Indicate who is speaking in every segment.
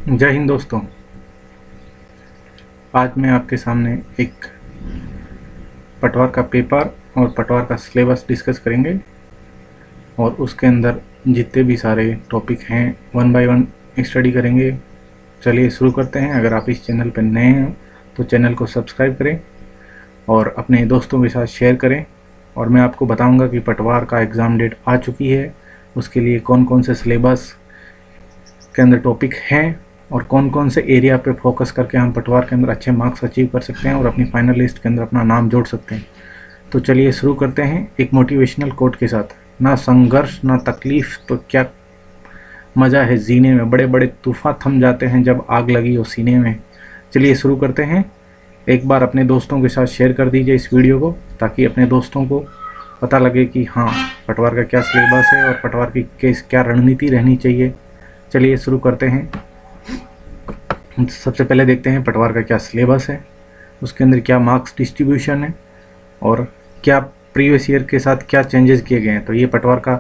Speaker 1: जय हिंद दोस्तों। आज मैं आपके सामने एक पटवार का पेपर और पटवार का सिलेबस डिस्कस करेंगे और उसके अंदर जितने भी सारे टॉपिक हैं वन बाय वन स्टडी करेंगे। चलिए शुरू करते हैं। अगर आप इस चैनल पर नए हैं तो चैनल को सब्सक्राइब करें और अपने दोस्तों के साथ शेयर करें। और मैं आपको बताऊंगा कि पटवार का एग्ज़ाम डेट आ चुकी है, उसके लिए कौन कौन से सिलेबस के अंदर टॉपिक हैं और कौन कौन से एरिया पे फोकस करके हम पटवार के अंदर अच्छे मार्क्स अचीव कर सकते हैं और अपनी फाइनल लिस्ट के अंदर अपना नाम जोड़ सकते हैं। तो चलिए शुरू करते हैं एक मोटिवेशनल कोट के साथ। ना संघर्ष ना तकलीफ तो क्या मज़ा है जीने में, बड़े बड़े तूफान थम जाते हैं जब आग लगी हो सीने में। चलिए शुरू करते हैं। एक बार अपने दोस्तों के साथ शेयर कर दीजिए इस वीडियो को, ताकि अपने दोस्तों को पता लगे कि हाँ पटवार का क्या सिलेबस है और पटवार की क्या रणनीति रहनी चाहिए। चलिए शुरू करते हैं। सबसे पहले देखते हैं पटवार का क्या सिलेबस है, उसके अंदर क्या मार्क्स डिस्ट्रीब्यूशन है और क्या प्रीवियस ईयर के साथ क्या चेंजेस किए गए हैं। तो ये पटवार का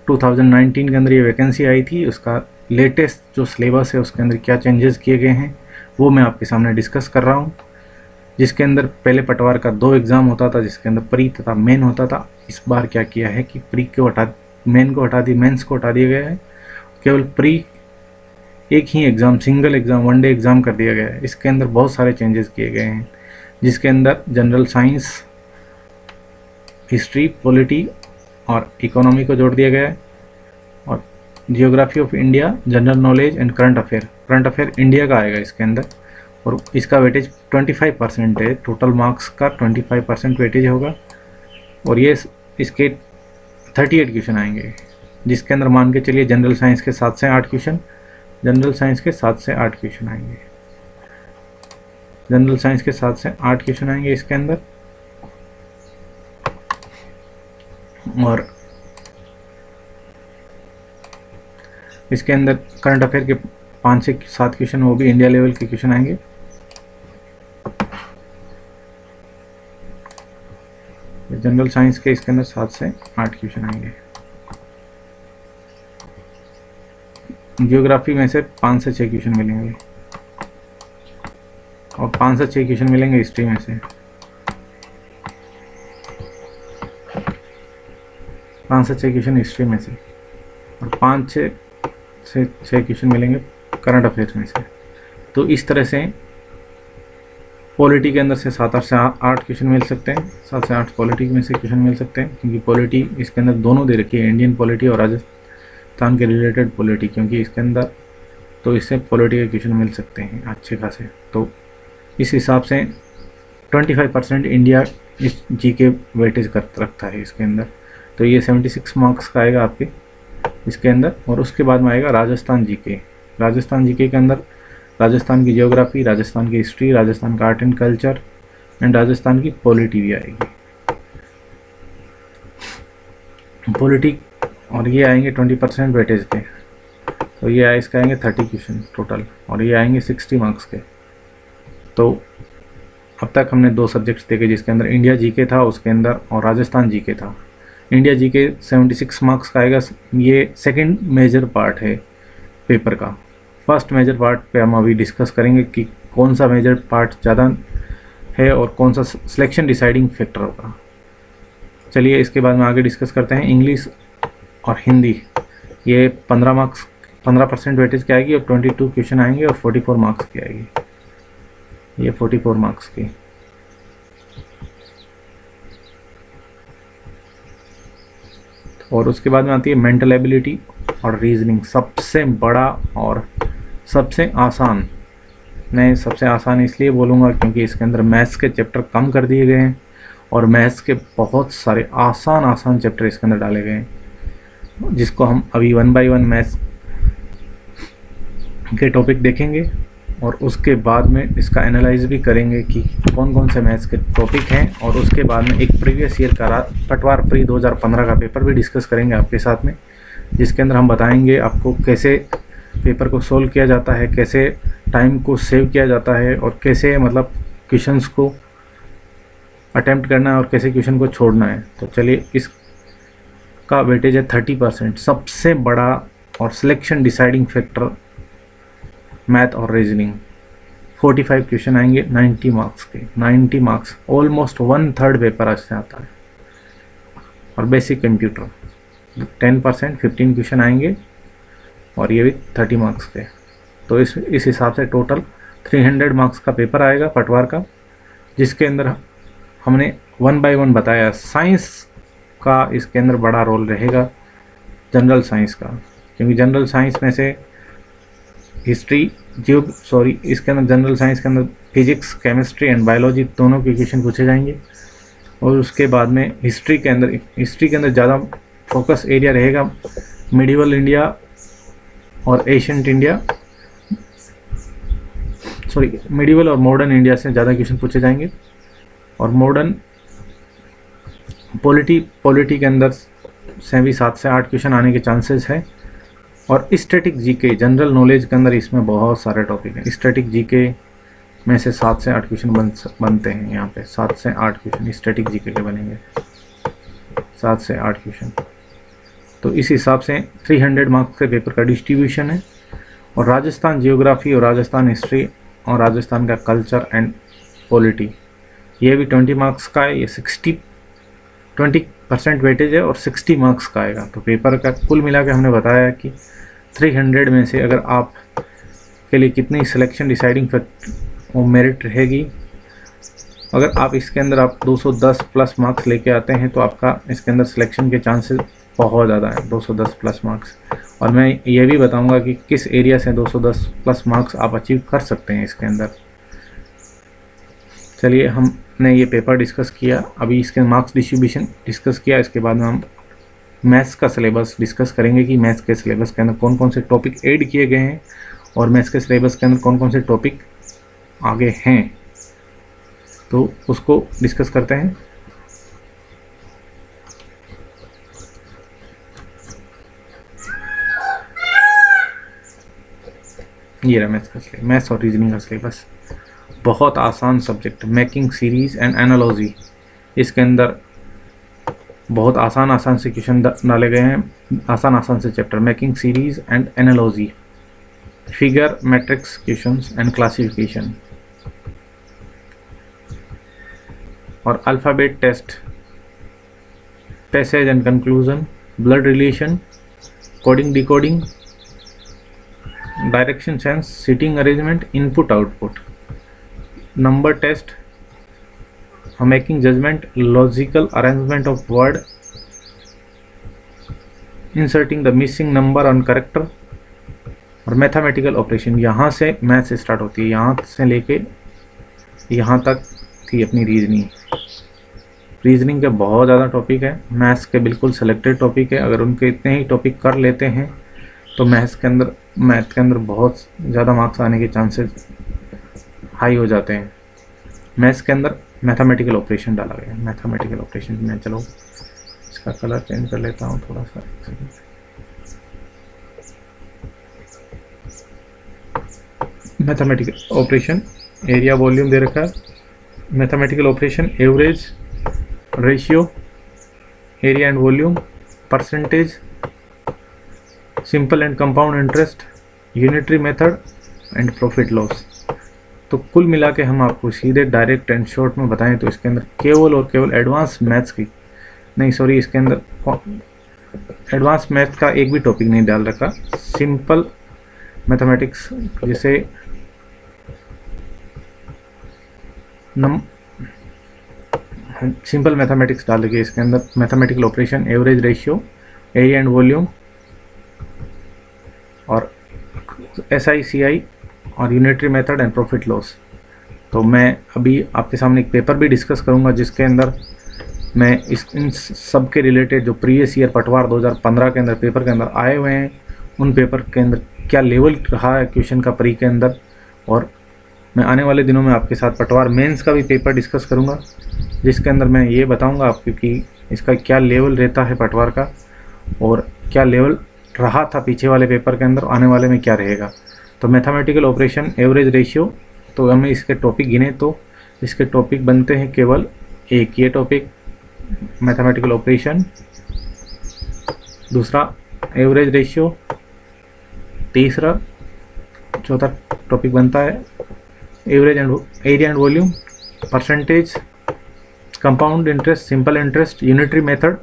Speaker 1: 2019 के अंदर ये वैकेंसी आई थी, उसका लेटेस्ट जो सिलेबस है उसके अंदर क्या चेंजेस किए गए हैं वो मैं आपके सामने डिस्कस कर रहा हूँ। जिसके अंदर पहले पटवार का 2 एग्ज़ाम होता था, जिसके अंदर प्री तथा मेन होता था। इस बार क्या किया है कि मेन को हटा दी, मेंस को हटा दिया गया है। केवल प्री एक ही exam, single exam, one day exam कर दिया गया है। इसके अंदर बहुत सारे चेंजेस किए गए हैं, जिसके अंदर जनरल साइंस, हिस्ट्री, पॉलिटी और इकोनॉमी को जोड़ दिया गया है और geography of India, general knowledge and current affair India का आएगा इसके अंदर। और इसका वेटेज 25% है, टोटल मार्क्स का 25% वेटेज होगा। और ये इसके 38 क्वेश्चन आएंगे, जिसके अंदर मान के चलिए जनरल साइंस के 7 से 8 क्वेश्चन, जनरल साइंस के 7 से 8 क्वेश्चन आएंगे, जनरल साइंस के 7 से 8 क्वेश्चन आएंगे इसके अंदर। और इसके अंदर करंट अफेयर के 5 से 7 क्वेश्चन, वो भी इंडिया लेवल के क्वेश्चन आएंगे। जनरल साइंस के इसके अंदर 7 से 8 क्वेश्चन आएंगे। जियोग्राफी में से 5 से 6 क्वेश्चन मिलेंगे और 5 से 6 क्वेश्चन मिलेंगे हिस्ट्री में से। 5 से 6 क्वेश्चन हिस्ट्री में से और 5 से 6 क्वेश्चन मिलेंगे करंट अफेयर्स में से। तो इस तरह से पॉलिटी के अंदर से 7 से 8 क्वेश्चन मिल सकते हैं, 7 से 8 पॉलिटी में से क्वेश्चन मिल सकते हैं, क्योंकि पॉलिटी इसके अंदर दोनों दे रखी है, इंडियन पॉलिटी और राजस्थान के रिलेटेड पॉलिटी, क्योंकि इसके अंदर तो इससे पॉलिटी के क्वेश्चन मिल सकते हैं अच्छे खासे। तो इस हिसाब से 25% इंडिया इस जी के वेटेज कर रखता है इसके अंदर। तो ये 76 मार्क्स का आएगा आपके इसके अंदर। और उसके बाद में आएगा राजस्थान जीके। राजस्थान जीके के अंदर राजस्थान की जियोग्राफी, राजस्थान की हिस्ट्री, राजस्थान का art and culture and Rajasthan की पॉलिटी भी आएगी, पॉलिटी। और ये आएंगे 20% वेटेज के। तो ये इसके आएंगे 30 क्वेश्चन टोटल और ये आएंगे 60 मार्क्स के। तो अब तक हमने 2 सब्जेक्ट्स देखे, जिसके अंदर इंडिया जीके था उसके अंदर और राजस्थान जीके था। इंडिया जीके 76 मार्क्स का आएगा। ये सेकंड मेजर पार्ट है पेपर का। फर्स्ट मेजर पार्ट पे हम अभी डिस्कस करेंगे कि कौन सा मेजर पार्ट ज़्यादा है और कौन सा सिलेक्शन डिसाइडिंग फैक्टर होगा। चलिए इसके बाद में आगे डिस्कस करते हैं। इंग्लिश और हिंदी, ये 15% वेटेज की आएगी और 22 क्वेश्चन आएंगे और 44 मार्क्स की आएगी, ये 44 मार्क्स की। और उसके बाद में आती है मेंटल एबिलिटी और रीजनिंग, सबसे बड़ा और सबसे आसान। मैं सबसे आसान इसलिए बोलूँगा क्योंकि इसके अंदर मैथ्स के चैप्टर कम कर दिए गए हैं और मैथ्स के बहुत सारे आसान चैप्टर इसके अंदर डाले गए हैं, जिसको हम अभी वन बाय वन मैथ्स के टॉपिक देखेंगे और उसके बाद में इसका एनालाइज भी करेंगे कि कौन कौन से मैथ्स के टॉपिक हैं। और उसके बाद में एक प्रीवियस ईयर का पटवार प्री 2015 का पेपर भी डिस्कस करेंगे आपके साथ में, जिसके अंदर हम बताएंगे आपको कैसे पेपर को सोल्व किया जाता है, कैसे टाइम को सेव किया जाता है और कैसे मतलब क्वेश्चंस को अटेम्प्ट करना है और कैसे क्वेश्चन को छोड़ना है। तो चलिए इसका वेटेज है 30%। सबसे बड़ा और सिलेक्शन डिसाइडिंग फैक्टर मैथ और रीजनिंग 45 क्वेश्चन आएंगे 90 मार्क्स के। 90 मार्क्स, ऑलमोस्ट 1/3 पेपर आज आता है। और बेसिक कंप्यूटर 10% 15 क्वेश्चन आएंगे और ये भी 30 मार्क्स के। तो इस हिसाब से टोटल 300 मार्क्स का पेपर आएगा पटवार का, जिसके अंदर हमने 1 बाय 1 बताया। साइंस का इसके अंदर बड़ा रोल रहेगा, जनरल साइंस का, क्योंकि जनरल साइंस में से इसके अंदर जनरल साइंस के अंदर फिजिक्स, केमिस्ट्री एंड बायोलॉजी दोनों के क्वेश्चन पूछे जाएंगे। और उसके बाद में हिस्ट्री के अंदर ज़्यादा फोकस एरिया रहेगा मिडिवल इंडिया और एशियंट इंडिया, मिडिवल और मॉडर्न इंडिया से ज़्यादा क्वेश्चन पूछे जाएंगे। और मॉडर्न पॉलिटी के अंदर से भी 7 से 8 क्वेश्चन आने के चांसेस है। और स्टैटिक जीके जनरल नॉलेज के अंदर इसमें बहुत सारे टॉपिक हैं। स्टैटिक जीके में से 7 से 8 क्वेश्चन बनते हैं। यहाँ पे 7 से 8 क्वेश्चन स्टैटिक जीके के बनेंगे, 7 से 8 क्वेश्चन। तो इस हिसाब से 300 मार्क्स के पेपर का डिस्ट्रीब्यूशन है। और राजस्थान जियोग्राफी और राजस्थान हिस्ट्री और राजस्थान का कल्चर एंड पॉलिटी, ये भी 20 मार्क्स का है। ये 20% वेटेज है और 60 मार्क्स का आएगा। तो पेपर का कुल मिला के हमने बताया कि 300 में से अगर आप के लिए कितनी सिलेक्शन डिसाइडिंग फैक्टर मेरिट रहेगी। अगर आप इसके अंदर आप 210 प्लस मार्क्स लेके आते हैं तो आपका इसके अंदर सिलेक्शन के चांसेस बहुत ज़्यादा है, 210 प्लस मार्क्स। और मैं ये भी बताऊंगा कि किस एरिया से 210 प्लस मार्क्स आप अचीव कर सकते हैं इसके अंदर। चलिए, हमने ये पेपर डिस्कस किया, अभी इसके मार्क्स डिस्ट्रीब्यूशन डिस्कस किया। इसके बाद में हम मैथ्स का सिलेबस डिस्कस करेंगे कि मैथ्स के सिलेबस के अंदर कौन कौन से टॉपिक ऐड किए गए हैं और मैथ्स के सिलेबस के अंदर कौन कौन से टॉपिक आगे हैं, तो उसको डिस्कस करते हैं। ये रहा मैथ्स और रीजनिंग का सिलेबस। बहुत आसान subject, making series and analogy. इसके अंदर बहुत आसान से क्वेश्चन डाले गए हैं, आसान से chapter, making series and analogy, figure, matrix questions and classification और alphabet test, passage and conclusion, blood relation, coding decoding, direction sense, seating arrangement, input output, number test, making judgement, logical arrangement of word, inserting the missing number on character और mathematical operation. यहाँ से maths start होती है, यहाँ से लेके यहाँ तक थी अपनी रीजनिंग के बहुत ज़्यादा टॉपिक है। मैथ्स के बिल्कुल सेलेक्टेड टॉपिक है। अगर उनके इतने ही टॉपिक कर लेते हैं तो मैथ के अंदर बहुत ज़्यादा मार्क्स आने के चांसेस हाई हो जाते हैं। मैथ्स के अंदर मैथमेटिकल ऑपरेशन डाला गया है। मैथमेटिकल ऑपरेशन में, चलो इसका कलर चेंज कर लेता हूँ थोड़ा सा। मैथमेटिकल ऑपरेशन, एरिया वॉल्यूम दे रखा है। Mathematical operation, average, ratio, area and volume, percentage, simple and compound interest, unitary method and profit loss. तो कुल मिला के हम आपको सीधे डायरेक्ट एंड शॉर्ट में बताएं तो इसके अंदर केवल एडवांस मैथ्स की इसके अंदर एडवांस मैथ्स का एक भी टॉपिक नहीं डाल रखा। सिंपल मैथमेटिक्स जैसे सिंपल मैथमेटिक्स डाल रखी है इसके अंदर। Mathematical operation, average, ratio, area and volume और SI CI और unitary method and profit loss. तो मैं अभी आपके सामने एक पेपर भी डिस्कस करूंगा जिसके अंदर मैं इन सब के रिलेटेड जो प्रीवियस ईयर पटवार 2015 के अंदर पेपर के अंदर आए हुए हैं, उन पेपर के अंदर क्या लेवल रहा है क्वेश्चन का प्री के अंदर। और मैं आने वाले दिनों में आपके साथ पटवार मेंस का भी पेपर डिस्कस करूंगा जिसके अंदर मैं ये बताऊंगा आपको कि इसका क्या लेवल रहता है पटवार का और क्या लेवल रहा था पीछे वाले पेपर के अंदर, आने वाले में क्या रहेगा। तो मैथमेटिकल ऑपरेशन, एवरेज, रेशियो, तो हमें इसके टॉपिक गिने तो इसके टॉपिक बनते हैं केवल एक, ये टॉपिक मैथमेटिकल ऑपरेशन, दूसरा एवरेज रेशियो, तीसरा चौथा टॉपिक बनता है average and area and volume, percentage, compound interest, simple interest, unitary method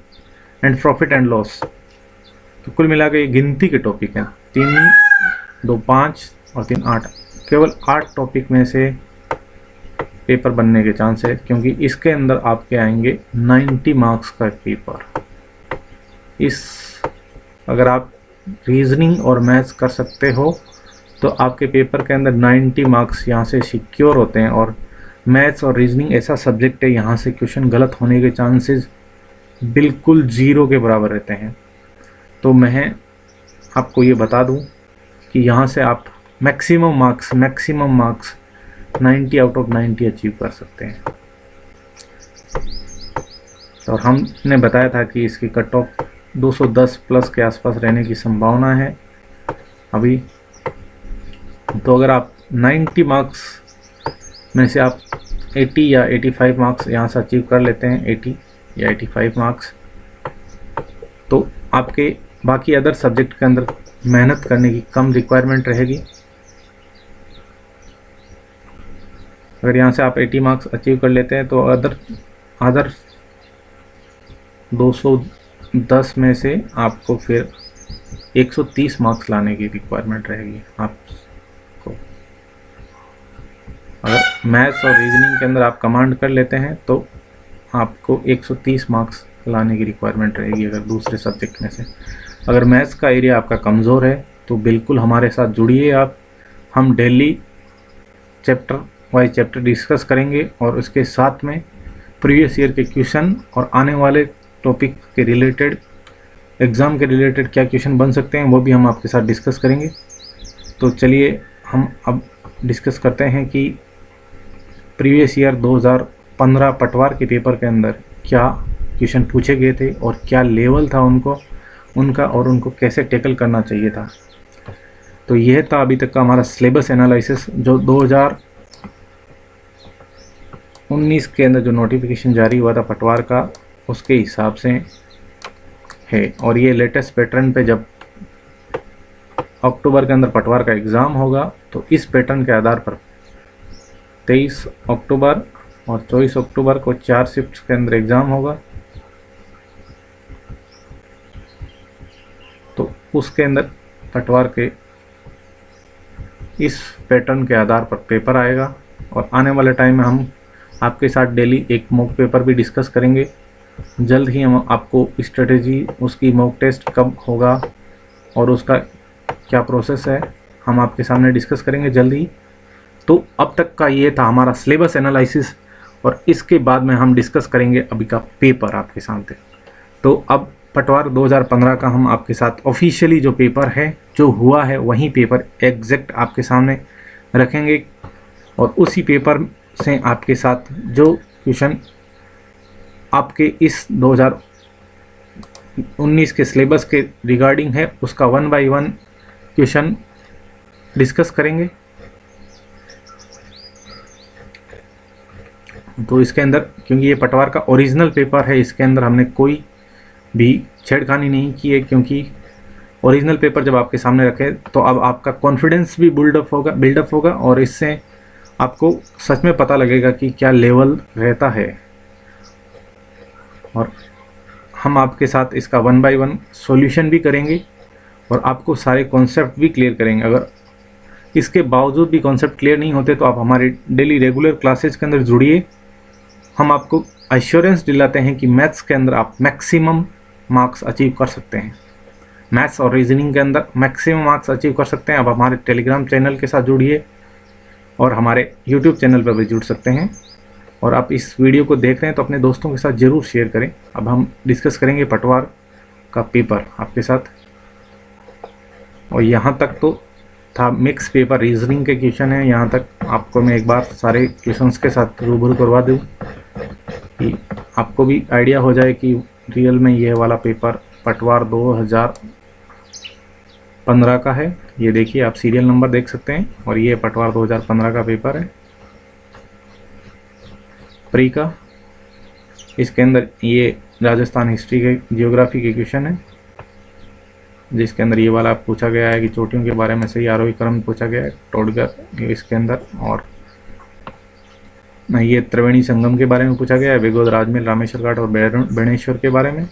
Speaker 1: and profit and loss. तो कुल मिला के ये गिनती के टॉपिक हैं, 3, 2, 5 और 3, 8। केवल 8 टॉपिक में से पेपर बनने के चांस है, क्योंकि इसके अंदर आपके आएंगे 90 मार्क्स का पेपर। अगर आप रीजनिंग और मैथ्स कर सकते हो तो आपके पेपर के अंदर 90 मार्क्स यहाँ से सिक्योर होते हैं। और मैथ्स और रीजनिंग ऐसा सब्जेक्ट है, यहाँ से क्वेश्चन गलत होने के चांसेस बिल्कुल 0 के बराबर रहते हैं। तो मैं आपको ये बता दूं कि यहाँ से आप maximum marks 90 out of 90 achieve कर सकते हैं। और हमने बताया था कि इसकी कट ऑफ 210 प्लस के आसपास रहने की संभावना है अभी। तो अगर आप 90 मार्क्स में से आप 80 या 85 मार्क्स यहाँ से अचीव कर लेते हैं, 80 या 85 मार्क्स, तो आपके बाकी अदर सब्जेक्ट के अंदर मेहनत करने की कम रिक्वायरमेंट रहेगी। अगर यहाँ से आप 80 मार्क्स अचीव कर लेते हैं तो अदर 210 में से आपको फिर 130 मार्क्स लाने की रिक्वायरमेंट रहेगी आपको। अगर मैथ्स और रीजनिंग के अंदर आप कमांड कर लेते हैं तो आपको 130 मार्क्स लाने की रिक्वायरमेंट रहेगी अगर दूसरे सब्जेक्ट में से। अगर मैथ्स का एरिया आपका कमज़ोर है तो बिल्कुल हमारे साथ जुड़िए आप। हम daily chapter wise chapter discuss करेंगे और उसके साथ में प्रीवियस ईयर के क्वेश्चन और आने वाले टॉपिक के रिलेटेड, एग्ज़ाम के रिलेटेड क्या क्वेश्चन बन सकते हैं वो भी हम आपके साथ डिस्कस करेंगे। तो चलिए हम अब डिस्कस करते हैं कि प्रीवियस ईयर 2015 पटवार के पेपर के अंदर क्या क्वेश्चन पूछे गए थे और क्या लेवल था उनका और उनको कैसे टैकल करना चाहिए था। तो यह था अभी तक का हमारा सिलेबस एनालिसिस, जो 2019 के अंदर जो नोटिफिकेशन जारी हुआ था पटवार का, उसके हिसाब से है। और ये लेटेस्ट पैटर्न पे जब अक्टूबर के अंदर पटवार का एग्ज़ाम होगा तो इस पैटर्न के आधार पर 23 अक्टूबर और 24 अक्टूबर को 4 शिफ्ट्स के अंदर एग्ज़ाम होगा। तो उसके अंदर पटवार के इस पैटर्न के आधार पर पेपर आएगा। और आने वाले टाइम में हम आपके साथ डेली एक मॉक पेपर भी डिस्कस करेंगे। जल्द ही हम आपको स्ट्रेटेजी, उसकी मॉक टेस्ट कब होगा और उसका क्या प्रोसेस है, हम आपके सामने डिस्कस करेंगे जल्द ही। तो अब तक का ये था हमारा सिलेबस एनालिसिस और इसके बाद में हम डिस्कस करेंगे अभी का पेपर आपके सामने। तो अब पटवार 2015 का हम आपके साथ ऑफिशियली जो पेपर है, जो हुआ है, वही पेपर एग्जैक्ट आपके सामने रखेंगे और उसी पेपर से आपके साथ जो क्वेश्चन आपके इस 2019 के सिलेबस के रिगार्डिंग है उसका 1 बाय 1 क्वेश्चन डिस्कस करेंगे। तो इसके अंदर, क्योंकि ये पटवार का ओरिजिनल पेपर है, इसके अंदर हमने कोई भी छेड़खानी नहीं की है, क्योंकि ओरिजिनल पेपर जब आपके सामने रखे तो अब आपका कॉन्फिडेंस भी बिल्डअप होगा और इससे आपको सच में पता लगेगा कि क्या लेवल रहता है। और हम आपके साथ इसका 1 बाय 1 सॉल्यूशन भी करेंगे और आपको सारे कॉन्सेप्ट भी क्लियर करेंगे। अगर इसके बावजूद भी कॉन्सेप्ट क्लियर नहीं होते तो आप हमारे डेली रेगुलर क्लासेज के अंदर जुड़िए। हम आपको एश्योरेंस दिलाते हैं कि मैथ्स के अंदर आप मैक्सिमम मार्क्स अचीव कर सकते हैं। मैथ्स और रीजनिंग के अंदर मैक्सिमम मार्क्स अचीव कर सकते हैं। आप हमारे टेलीग्राम चैनल के साथ जुड़िए और हमारे यूट्यूब चैनल पर भी जुड़ सकते हैं। और आप इस वीडियो को देख रहे हैं तो अपने दोस्तों के साथ ज़रूर शेयर करें। अब हम डिस्कस करेंगे पटवार का पेपर आपके साथ। और यहाँ तक तो था मिक्स पेपर, रीजनिंग के क्वेश्चन हैं। यहाँ तक आपको मैं एक बार सारे क्वेश्चंस के साथ रूबरू करवा दूँ कि आपको भी आइडिया हो जाए कि रियल में ये वाला पेपर पटवार 2015 का है। ये देखिए, आप सीरियल नंबर देख सकते हैं और ये पटवार 2015 का पेपर है प्री का। इसके अंदर ये राजस्थान हिस्ट्री के, जियोग्राफी के क्वेश्चन है। जिसके अंदर ये वाला पूछा गया है कि चोटियों के बारे में सही आरोही क्रम पूछा गया है, टोडगर इसके अंदर, और ये त्रिवेणी संगम के बारे में पूछा गया है, वेगोद, राजमहल, रामेश्वर घाट और बेणेश्वर के बारे में,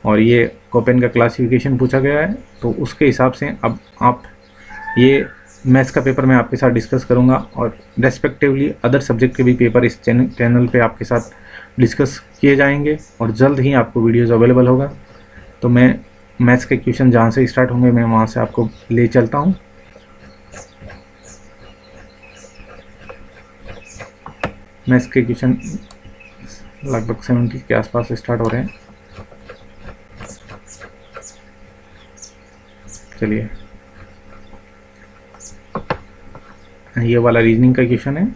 Speaker 1: और ये कोपेन का क्लासिफिकेशन पूछा गया है। तो उसके हिसाब से अब आप ये मैथ्स का पेपर मैं आपके साथ डिस्कस करूंगा, और रेस्पेक्टिवली अदर सब्जेक्ट के भी पेपर इस चैनल पे आपके साथ डिस्कस किए जाएंगे, और जल्द ही आपको वीडियोज़ अवेलेबल होगा। तो मैं मैथ्स के क्वेश्चन जहाँ से स्टार्ट होंगे मैं वहाँ से आपको ले चलता हूँ। मैथ्स के क्वेश्चन लगभग 70 के आसपास स्टार्ट हो रहे हैं। चलिए, ये वाला रीजनिंग का क्वेश्चन है।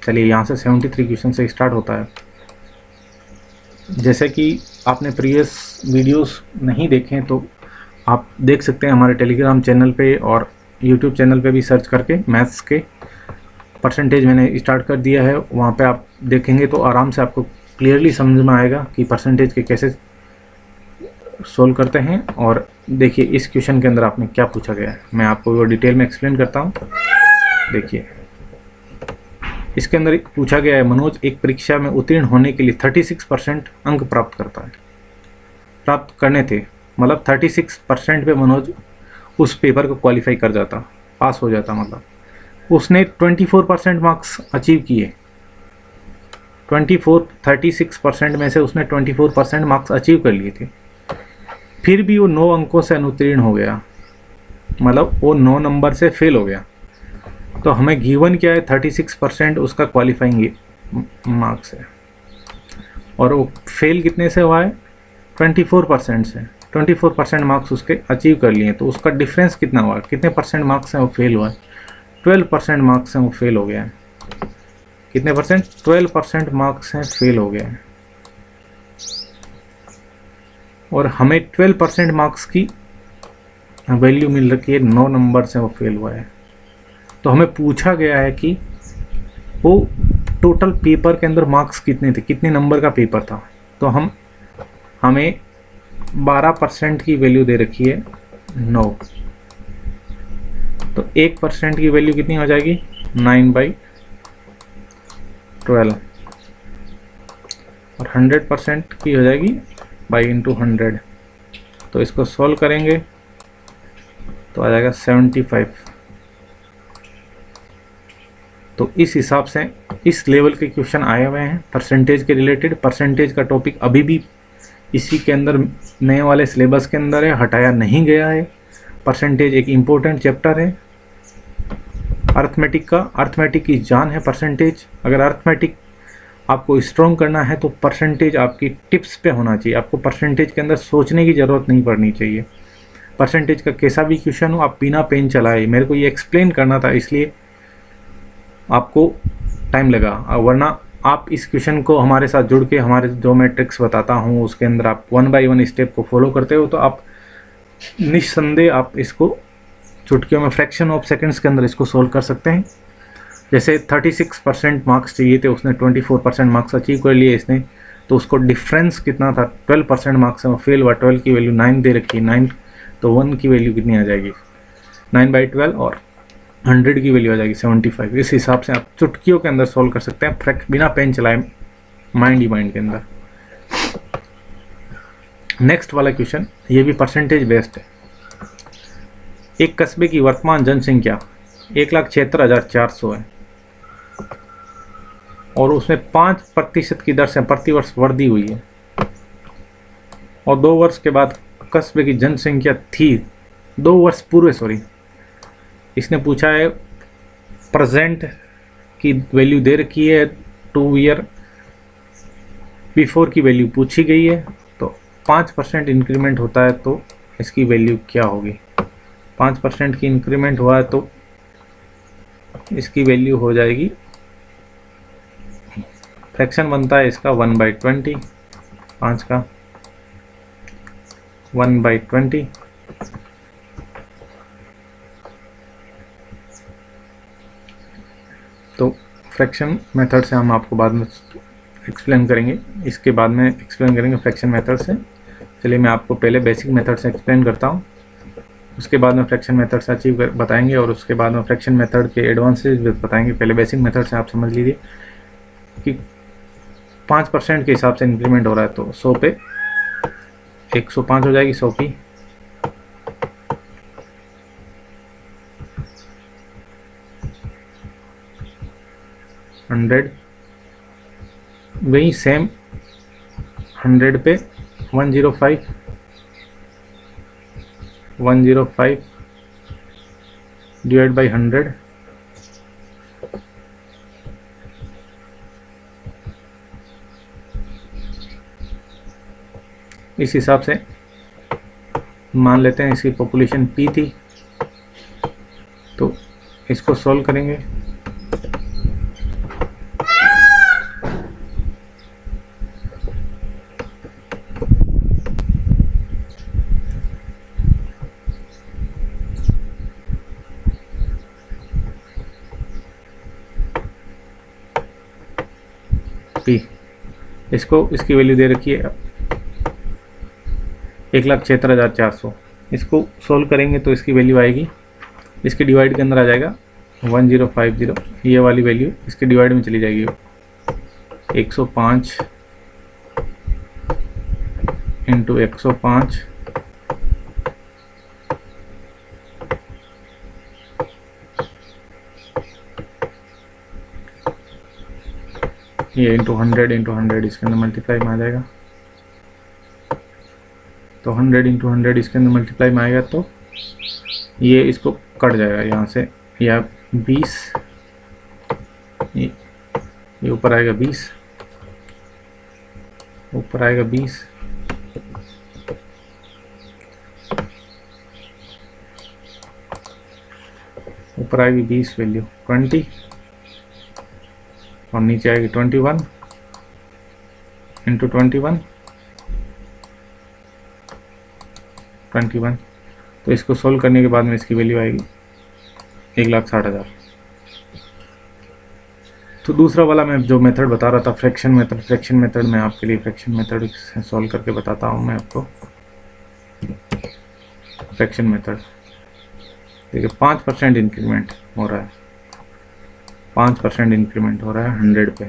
Speaker 1: चलिए, यहाँ से 73 क्वेश्चन से स्टार्ट होता है। जैसे कि आपने प्रीवियस वीडियोस नहीं देखे तो आप देख सकते हैं हमारे टेलीग्राम चैनल पे और यूट्यूब चैनल पे भी सर्च करके मैथ्स के परसेंटेज मैंने स्टार्ट कर दिया है। वहाँ पे आप देखेंगे तो आराम से आपको क्लियरली समझ में आएगा कि परसेंटेज के कैसे सोल्व करते हैं। और देखिए इस क्वेश्चन के अंदर आपने क्या पूछा गया है, मैं आपको वो डिटेल में एक्सप्लेन करता हूँ। देखिए, इसके अंदर पूछा गया है, मनोज एक परीक्षा में उत्तीर्ण होने के लिए 36% अंक प्राप्त करने थे। मतलब 36% पे मनोज उस पेपर को क्वालिफाई कर जाता, पास हो जाता। मतलब उसने 24% मार्क्स अचीव किए। 36% में से उसने 24% मार्क्स अचीव कर लिए थे, फिर भी वो 9 अंकों से अनुत्तीर्ण हो गया। मतलब वो 9 नंबर से फेल हो गया। तो हमें गिवन क्या है, 36% उसका क्वालिफाइंग मार्क्स है, और वो फेल कितने से हुआ है, 24% से। 24% मार्क्स उसके अचीव कर लिए, तो उसका डिफरेंस कितना हुआ, कितने परसेंट मार्क्स हैं वो फेल हुआ है, 12% मार्क्स हैं वो फेल हो गया है। कितने परसेंट, 12% मार्क्स हैं फेल हो गए हैं। और हमें 12% मार्क्स की वैल्यू मिल रखी है, 9 नंबर से वो फेल हुआ है। तो हमें पूछा गया है कि वो टोटल पेपर के अंदर मार्क्स कितने थे, कितने नंबर का पेपर था। तो हमें 12% की वैल्यू दे रखी है 9, तो 1% की वैल्यू कितनी हो जाएगी, 9/12, और 100% की हो जाएगी बाई इंटू 100। तो इसको सॉल्व करेंगे तो आ जाएगा 75। तो इस हिसाब से इस लेवल के क्वेश्चन आए हुए हैं परसेंटेज के रिलेटेड। परसेंटेज का टॉपिक अभी भी इसी के अंदर नए वाले सिलेबस के अंदर है, हटाया नहीं गया है। परसेंटेज एक इम्पोर्टेंट चैप्टर है अर्थमेटिक का। अर्थमेटिक की जान है परसेंटेज। अगर अर्थमेटिक आपको स्ट्रॉन्ग करना है तो परसेंटेज आपकी टिप्स पे होना चाहिए। आपको परसेंटेज के अंदर सोचने की ज़रूरत नहीं पड़नी चाहिए। परसेंटेज का कैसा भी क्वेश्चन हो आप बिना पेन चलाए, मेरे को ये एक्सप्लेन करना था इसलिए आपको टाइम लगा, वरना आप इस क्वेश्चन को हमारे साथ जुड़ के हमारे जो मैं ट्रिक्स बताता हूँ उसके अंदर आप 1 बाय 1 स्टेप को फॉलो करते हो तो आप निस्संदेह आप इसको चुटकियों में फ्रैक्शन ऑफ सेकंड्स के अंदर इसको सोल्व कर सकते हैं। जैसे 36% मार्क्स चाहिए थे, उसने 24% मार्क्स अचीव कर लिए इसने, तो उसको डिफरेंस कितना था, 12% मार्क्स है वो फेल हुआ। 12 की वैल्यू 9 दे रखी है, 9 तो 1 की वैल्यू कितनी आ जाएगी, 9/12, और 100 की वैल्यू आ जाएगी 75। इस हिसाब से आप चुटकियों के अंदर सोल्व कर सकते हैं बिना पेन चलाए, माइंड ही माइंड के अंदर। नेक्स्ट वाला क्वेश्चन ये भी परसेंटेज बेस्ड है। एक कस्बे की वर्तमान जनसंख्या 1,76,400 है और उसमें 5% की दर से प्रतिवर्ष वृद्धि हुई है, और 2 वर्ष के बाद कस्बे की जनसंख्या थी 2 वर्ष पूर्व इसने पूछा है प्रेजेंट की वैल्यू दे रखी है, 2 ईयर बिफोर की वैल्यू पूछी गई है। तो 5% इंक्रीमेंट होता है तो इसकी वैल्यू क्या होगी, 5% की इंक्रीमेंट हुआ है तो इसकी वैल्यू हो जाएगी, फ्रैक्शन बनता है इसका 1/20, 5 का 1/20, तो फ्रैक्शन मेथड से हम आपको बाद में एक्सप्लेन करेंगे, इसके बाद में एक्सप्लेन करेंगे फ्रैक्शन मेथड से। चलिए मैं आपको पहले बेसिक मेथड से एक्सप्लेन करता हूँ, उसके बाद में फ्रैक्शन मेथड से अचीव बताएंगे और उसके बाद में फ्रैक्शन मेथड के एडवांसेस बताएंगे। पहले बेसिक मेथड से आप समझ लीजिए कि 5% के हिसाब से इंक्रीमेंट हो रहा है, तो 100 पे 105 हो जाएगी, 100 की 100, वही सेम 100 पे 105 डिवाइड बाई 100, इस हिसाब से मान लेते हैं इसकी पॉपुलेशन P थी, तो इसको सॉल्व करेंगे। P इसको इसकी वैल्यू दे रखी है 1,76,400। इसको सोल्व करेंगे तो इसकी वैल्यू आएगी, इसके डिवाइड के अंदर आ जाएगा 1050, ये वाली वैल्यू इसके डिवाइड में चली जाएगी, 105 इंटू 105 ये इंटू 100 इसके अंदर मल्टीप्लाई में आ जाएगा, तो 100 इंटू 100 इसके अंदर मल्टीप्लाई में आएगा, तो ये इसको कट जाएगा यहाँ से, या 20, ये ऊपर आएगा 20, ऊपर आएगा 20, ऊपर आएगी 20 वैल्यू 20, और नीचे आएगी 21 इंटू 21, तो इसको सोल्व करने के बाद में इसकी वैल्यू आएगी 1,60,000। तो दूसरा वाला मैं जो मेथड बता रहा था फ्रैक्शन मेथड में आपके लिए फ्रैक्शन मेथड से सॉल्व करके बताता हूँ मैं आपको। फ्रैक्शन मेथड देखिए 5% इंक्रीमेंट हो रहा है, 5% इंक्रीमेंट हो रहा है 100 पे,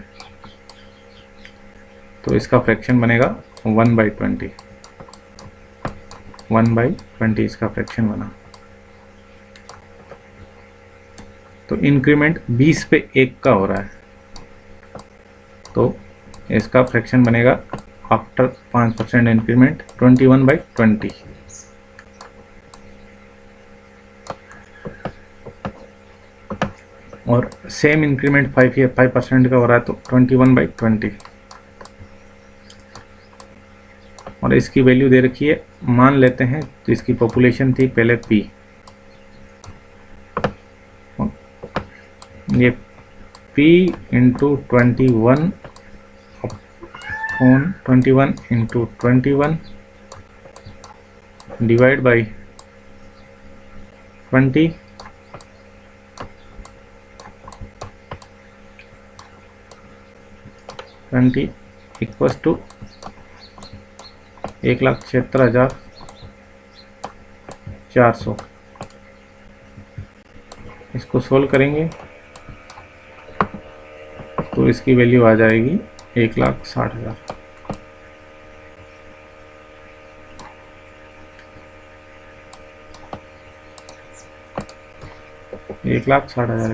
Speaker 1: तो इसका फ्रैक्शन बनेगा 1/20, 1/20 इसका फ्रैक्शन बना। तो इंक्रीमेंट 20 पे 1 का हो रहा है, तो इसका फ्रैक्शन बनेगा आफ्टर 5% इंक्रीमेंट 21/20। और सेम इंक्रीमेंट 5% का हो रहा है, तो 21/20, और इसकी वैल्यू दे रखी है, मान लेते हैं तो इसकी पॉपुलेशन थी पहले P, ये P into 21 into 21 divide by 20, equals to 1,76,400। इसको सोल्व करेंगे तो इसकी वैल्यू आ जाएगी 1,60,000।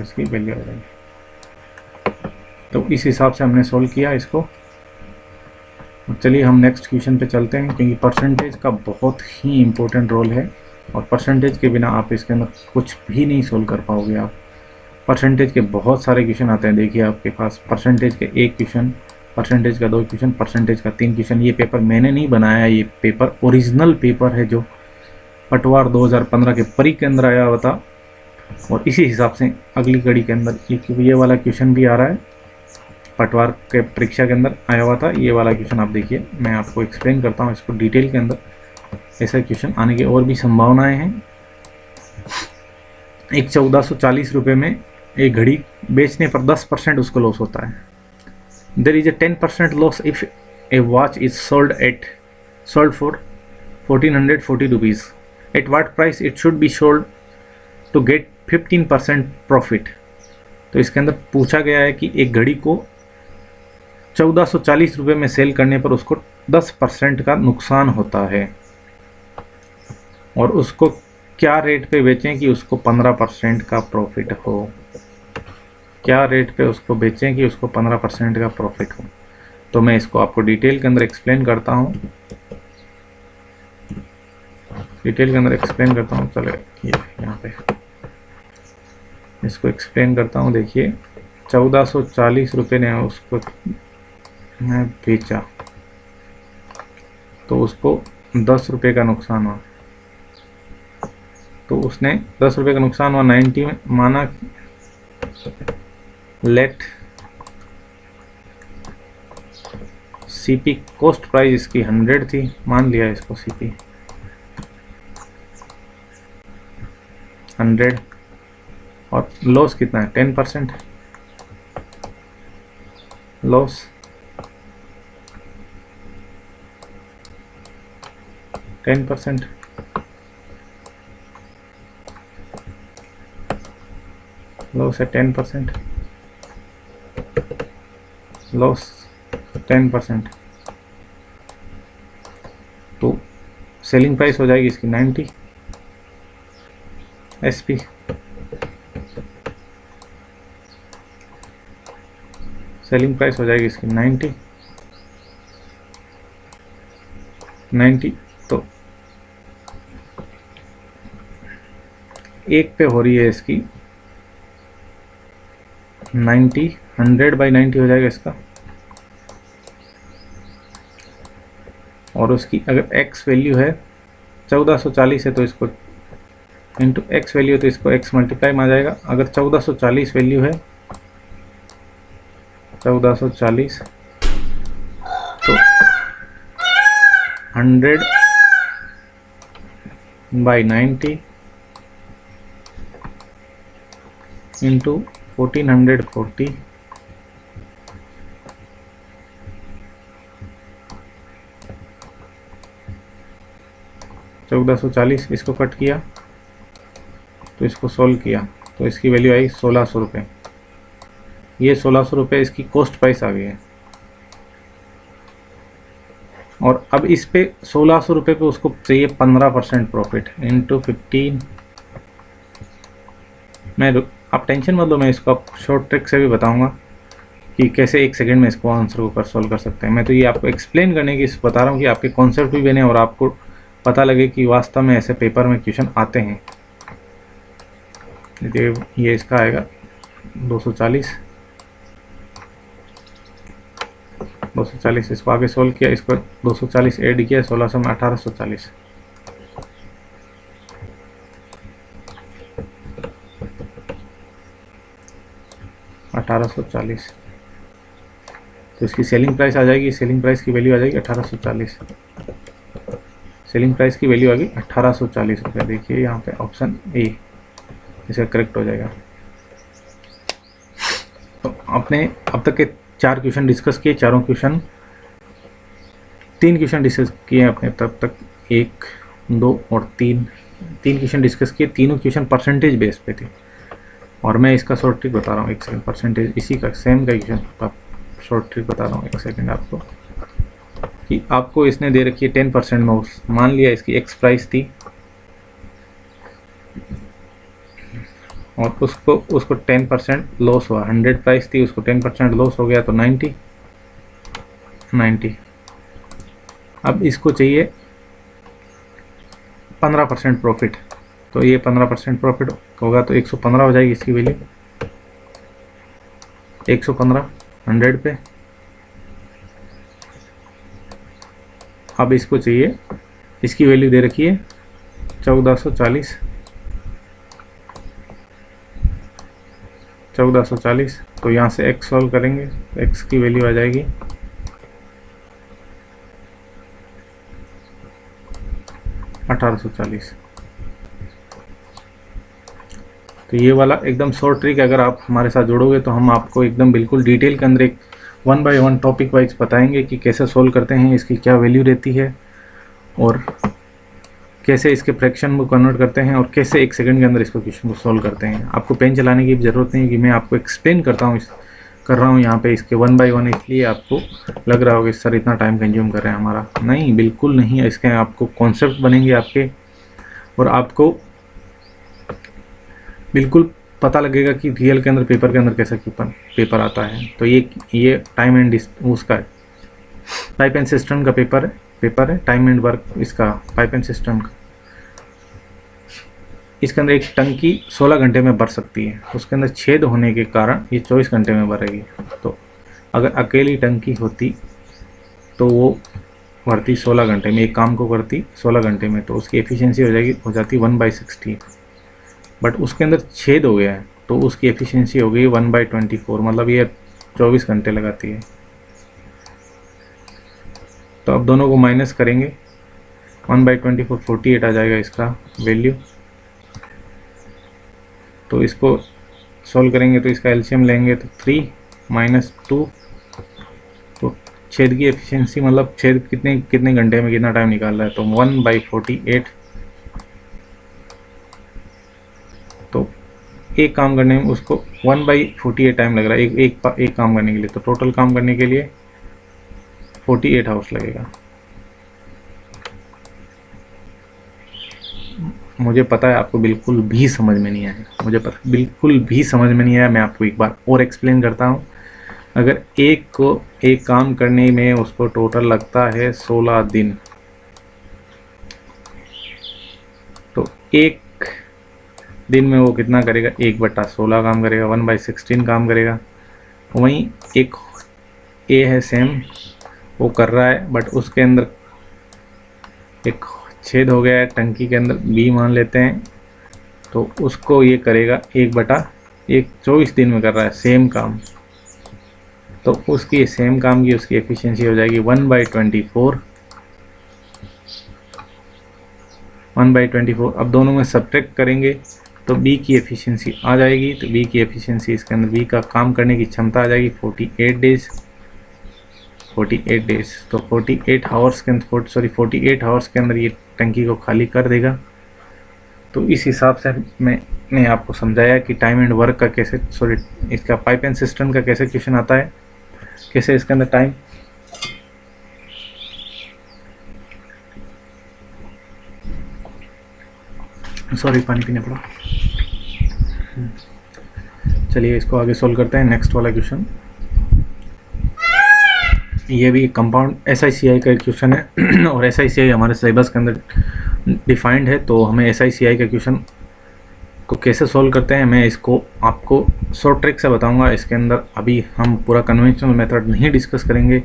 Speaker 1: इसकी वैल्यू आ जाएगी। तो इस हिसाब से हमने सोल्व किया इसको। चलिए हम नेक्स्ट क्वेश्चन पे चलते हैं, क्योंकि परसेंटेज का बहुत ही इम्पोर्टेंट रोल है, और परसेंटेज के बिना आप इसके अंदर कुछ भी नहीं सोल्व कर पाओगे। आप परसेंटेज के बहुत सारे क्वेश्चन आते हैं, देखिए आपके पास परसेंटेज के 1 क्वेश्चन, परसेंटेज का 2 क्वेश्चन, परसेंटेज का 3 क्वेश्चन। ये पेपर मैंने नहीं बनाया, ये पेपर ओरिजिनल पेपर है जो पटवार 2015 के परी के अंदर आया हुआ था, और इसी हिसाब से अगली कड़ी के अंदर ये वाला क्वेश्चन भी आ रहा है, पटवार के परीक्षा के अंदर आया हुआ था। ये वाला क्वेश्चन आप देखिए, मैं आपको एक्सप्लेन करता हूँ इसको डिटेल के अंदर। ऐसा क्वेश्चन आने की और भी संभावनाएं हैं। एक 1440 रुपये में एक घड़ी बेचने पर 10% उसको लॉस होता है। There is a 10% loss if a watch is sold for 1440 rupees. At what price it should be sold to get 15% profit. तो इसके अंदर पूछा गया है कि एक घड़ी को 1440 रुपये में सेल करने पर उसको 10% का नुकसान होता है, और उसको क्या रेट पे बेचें कि उसको 15% का प्रॉफिट हो। क्या रेट पे उसको बेचें कि उसको 15% का प्रॉफिट हो। तो मैं इसको आपको डिटेल के अंदर एक्सप्लेन करता हूँ, चले ये यहाँ पे इसको एक्सप्लेन करता हूँ। देखिए 1440 रुपये ने उसको मैं बेचा तो उसको 10 रुपये का नुकसान हुआ। तो उसने 10 रुपये का नुकसान हुआ, 90 में माना। लेट सीपी कॉस्ट प्राइस इसकी 100 थी, मान लिया इसको सीपी 100, और लॉस कितना है 10%। लॉस 10%, लॉस है 10%, लॉस 10%। तो सेलिंग प्राइस हो जाएगी इसकी 90 एसपी। सेलिंग प्राइस हो जाएगी इसकी 90। तो एक पे हो रही है इसकी 90, 100/90 हो जाएगा इसका। और उसकी अगर x वैल्यू है 1440 है तो इसको इंटू x वैल्यू है तो इसको x मल्टीप्लाई में आ जाएगा। अगर 1440 वैल्यू है 1440 तो 100/90 इंटू 1440 1440। इसको कट किया तो इसको सोल्व किया तो इसकी वैल्यू आई 1600 रुपये। ये 1600 रुपये इसकी कॉस्ट प्राइस आ गई है। और अब इस पे 1600 रुपये पे उसको चाहिए 15% प्रॉफिट इंटू 15। आप टेंशन मत लो, मैं इसको आप शॉर्ट ट्रिक से भी बताऊंगा कि कैसे 1 सेकंड में इसको आंसर ऊपर सॉल्व कर सकते हैं। मैं तो ये आपको एक्सप्लेन करने की बता रहा हूँ कि आपके कॉन्सेप्ट भी बने और आपको पता लगे कि वास्तव में ऐसे पेपर में क्वेश्चन आते हैं। ये इसका आएगा 240, इसको आगे सोल्व किया, इसको 240 ऐड किया 1600 में 1840। तो इसकी सेलिंग प्राइस आ जाएगी, सेलिंग प्राइस की वैल्यू आ जाएगी 1840। सेलिंग प्राइस की वैल्यू आ गई 1840 रुपये। देखिए यहाँ पे ऑप्शन ए इसका करेक्ट हो जाएगा। तो आपने अब तक के 4 क्वेश्चन डिस्कस किए, चारों क्वेश्चन 3 क्वेश्चन डिस्कस किए आपने तब तक, 1, 2 और 3 क्वेश्चन डिस्कस किए। तीनों क्वेश्चन परसेंटेज बेस पे थे और मैं इसका शॉर्ट ट्रिक बता रहा हूँ। 1 सेकंड, परसेंटेज इसी का सेम का क्वेश्चन शॉर्ट ट्रिक बता रहा हूँ। 1 सेकंड आपको कि आपको इसने दे रखी है 10% में। मान लिया इसकी एक्स प्राइस थी और उसको 10% लॉस हुआ। 100 प्राइस थी, उसको 10% लॉस हो गया तो 90। अब इसको चाहिए 15% प्रॉफिट, तो ये 15% प्रॉफिट होगा तो 115 हो जाएगी इसकी वैल्यू। 115 100 पे। अब इसको चाहिए, इसकी वैल्यू दे रखी है 1440। तो यहाँ से x सॉल्व करेंगे तो x की वैल्यू आ जाएगी 1840। तो ये वाला एकदम शॉर्ट ट्रिक अगर आप हमारे साथ जुड़ोगे तो हम आपको एकदम बिल्कुल डिटेल के अंदर एक 1 बाय 1 टॉपिक वाइज बताएंगे कि कैसे सोल्व करते हैं, इसकी क्या वैल्यू रहती है और कैसे इसके फ्रैक्शन को कन्वर्ट करते हैं और कैसे 1 सेकंड के अंदर इसको क्वेश्चन को सॉल्व करते हैं। आपको पेन चलाने की ज़रूरत नहीं है कि मैं आपको एक्सप्लेन कर रहा हूँ यहाँ पे इसके 1 बाय 1, इसलिए आपको लग रहा होगा सर इतना टाइम कंज्यूम कर रहे हैं हमारा। नहीं, बिल्कुल नहीं है। इसके आपको कॉन्सेप्ट बनेंगे आपके, और आपको बिल्कुल पता लगेगा कि रियल के अंदर, पेपर के अंदर कैसा पेपर आता है। तो ये टाइम एंड उसका पाइप एंड सिस्टम का पेपर है टाइम एंड वर्क इसका पाइप एंड सिस्टम का। इसके अंदर एक टंकी 16 घंटे में भर सकती है, उसके अंदर छेद होने के कारण ये 24 घंटे में भरेगी। तो अगर अकेली टंकी होती तो वो भरती 16 घंटे में, एक काम को करती 16 घंटे में, तो उसकी एफिशिएंसी हो जाती 1/60। बट उसके अंदर छेद हो गया है तो उसकी एफिशिएंसी हो गई 1/24, मतलब ये 24 घंटे लगाती है। तो अब दोनों को माइनस करेंगे, 1/24 48 आ जाएगा इसका वैल्यू। तो इसको सॉल्व करेंगे तो इसका एलसीएम लेंगे तो 3 - 2, तो छेद की एफिशिएंसी मतलब छेद कितने घंटे में कितना टाइम निकाल रहा है, तो 1/48। तो एक काम करने में उसको 1/48 टाइम लग रहा है एक काम करने के लिए। तो टोटल काम करने के लिए 48 आवर्स लगेगा। मुझे पता है आपको बिल्कुल भी समझ में नहीं आया, मुझे पता बिल्कुल भी समझ में नहीं आया। मैं आपको एक बार और एक्सप्लेन करता हूँ। अगर एक काम करने में उसको टोटल लगता है 16 दिन, तो एक दिन में वो कितना करेगा, 1/16 काम करेगा, 1/16 काम करेगा। वहीं एक ए है सेम, वो कर रहा है बट उसके अंदर एक छेद हो गया है टंकी के अंदर, बी मान लेते हैं, तो उसको ये करेगा 1/1 24 दिन में कर रहा है सेम काम। तो उसकी सेम काम की उसकी एफिशिएंसी हो जाएगी 1/24। 1/24 अब दोनों में सब्ट्रैक्ट करेंगे तो बी की एफिशिएंसी आ जाएगी। तो बी की एफिशिएंसी इसके अंदर, बी का काम करने की क्षमता आ जाएगी 48 डेज। 48 डेज तो 48 आवर्स के अंदर 48 आवर्स के अंदर ये टंकी को खाली कर देगा। तो इस हिसाब से मैंने आपको समझाया कि टाइम एंड वर्क का कैसे, इसका पाइप एंड सिस्टम का कैसे क्वेश्चन आता है, कैसे इसके अंदर टाइम, पानी पीने पड़ा। चलिए इसको आगे सोल्व करते हैं। नेक्स्ट वाला क्वेश्चन, ये भी कंपाउंड SICI का क्वेश्चन है और SICI हमारे सिलेबस के अंदर डिफाइंड है। तो हमें SICI का क्वेश्चन को कैसे सोल्व करते हैं मैं इसको आपको शॉर्ट ट्रिक से बताऊंगा। इसके अंदर अभी हम पूरा कन्वेंशनल मेथड नहीं डिस्कस करेंगे,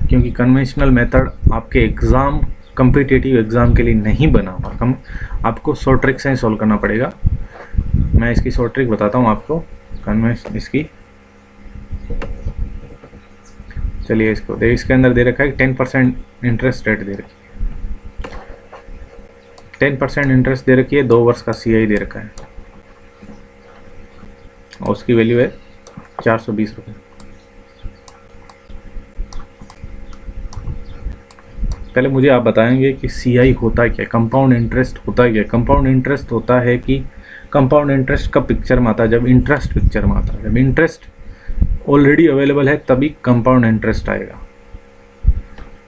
Speaker 1: क्योंकि कन्वेंशनल मेथड आपके एग्ज़ाम, कम्पिटिटिव एग्ज़ाम के लिए नहीं बना हुआ। आपको शॉर्ट ट्रिक से ही सोल्व करना पड़ेगा। मैं इसकी शॉर्ट ट्रिक बताता हूँ आपको कन्वेंशन इसकी। चलिए इसके अंदर दे रखा है 10% इंटरेस्ट रेट दे रखी है, 10% इंटरेस्ट दे रखी है, 2 वर्ष का CI दे रखा है और उसकी वैल्यू है 420 रुपये। पहले मुझे आप बताएंगे कि CI होता क्या, कंपाउंड इंटरेस्ट होता क्या। कंपाउंड इंटरेस्ट होता है कि कंपाउंड इंटरेस्ट कब पिक्चर में आता है, जब इंटरेस्ट पिक्चर में आता है। जब इंटरेस्ट ऑलरेडी अवेलेबल है तभी कंपाउंड इंटरेस्ट आएगा।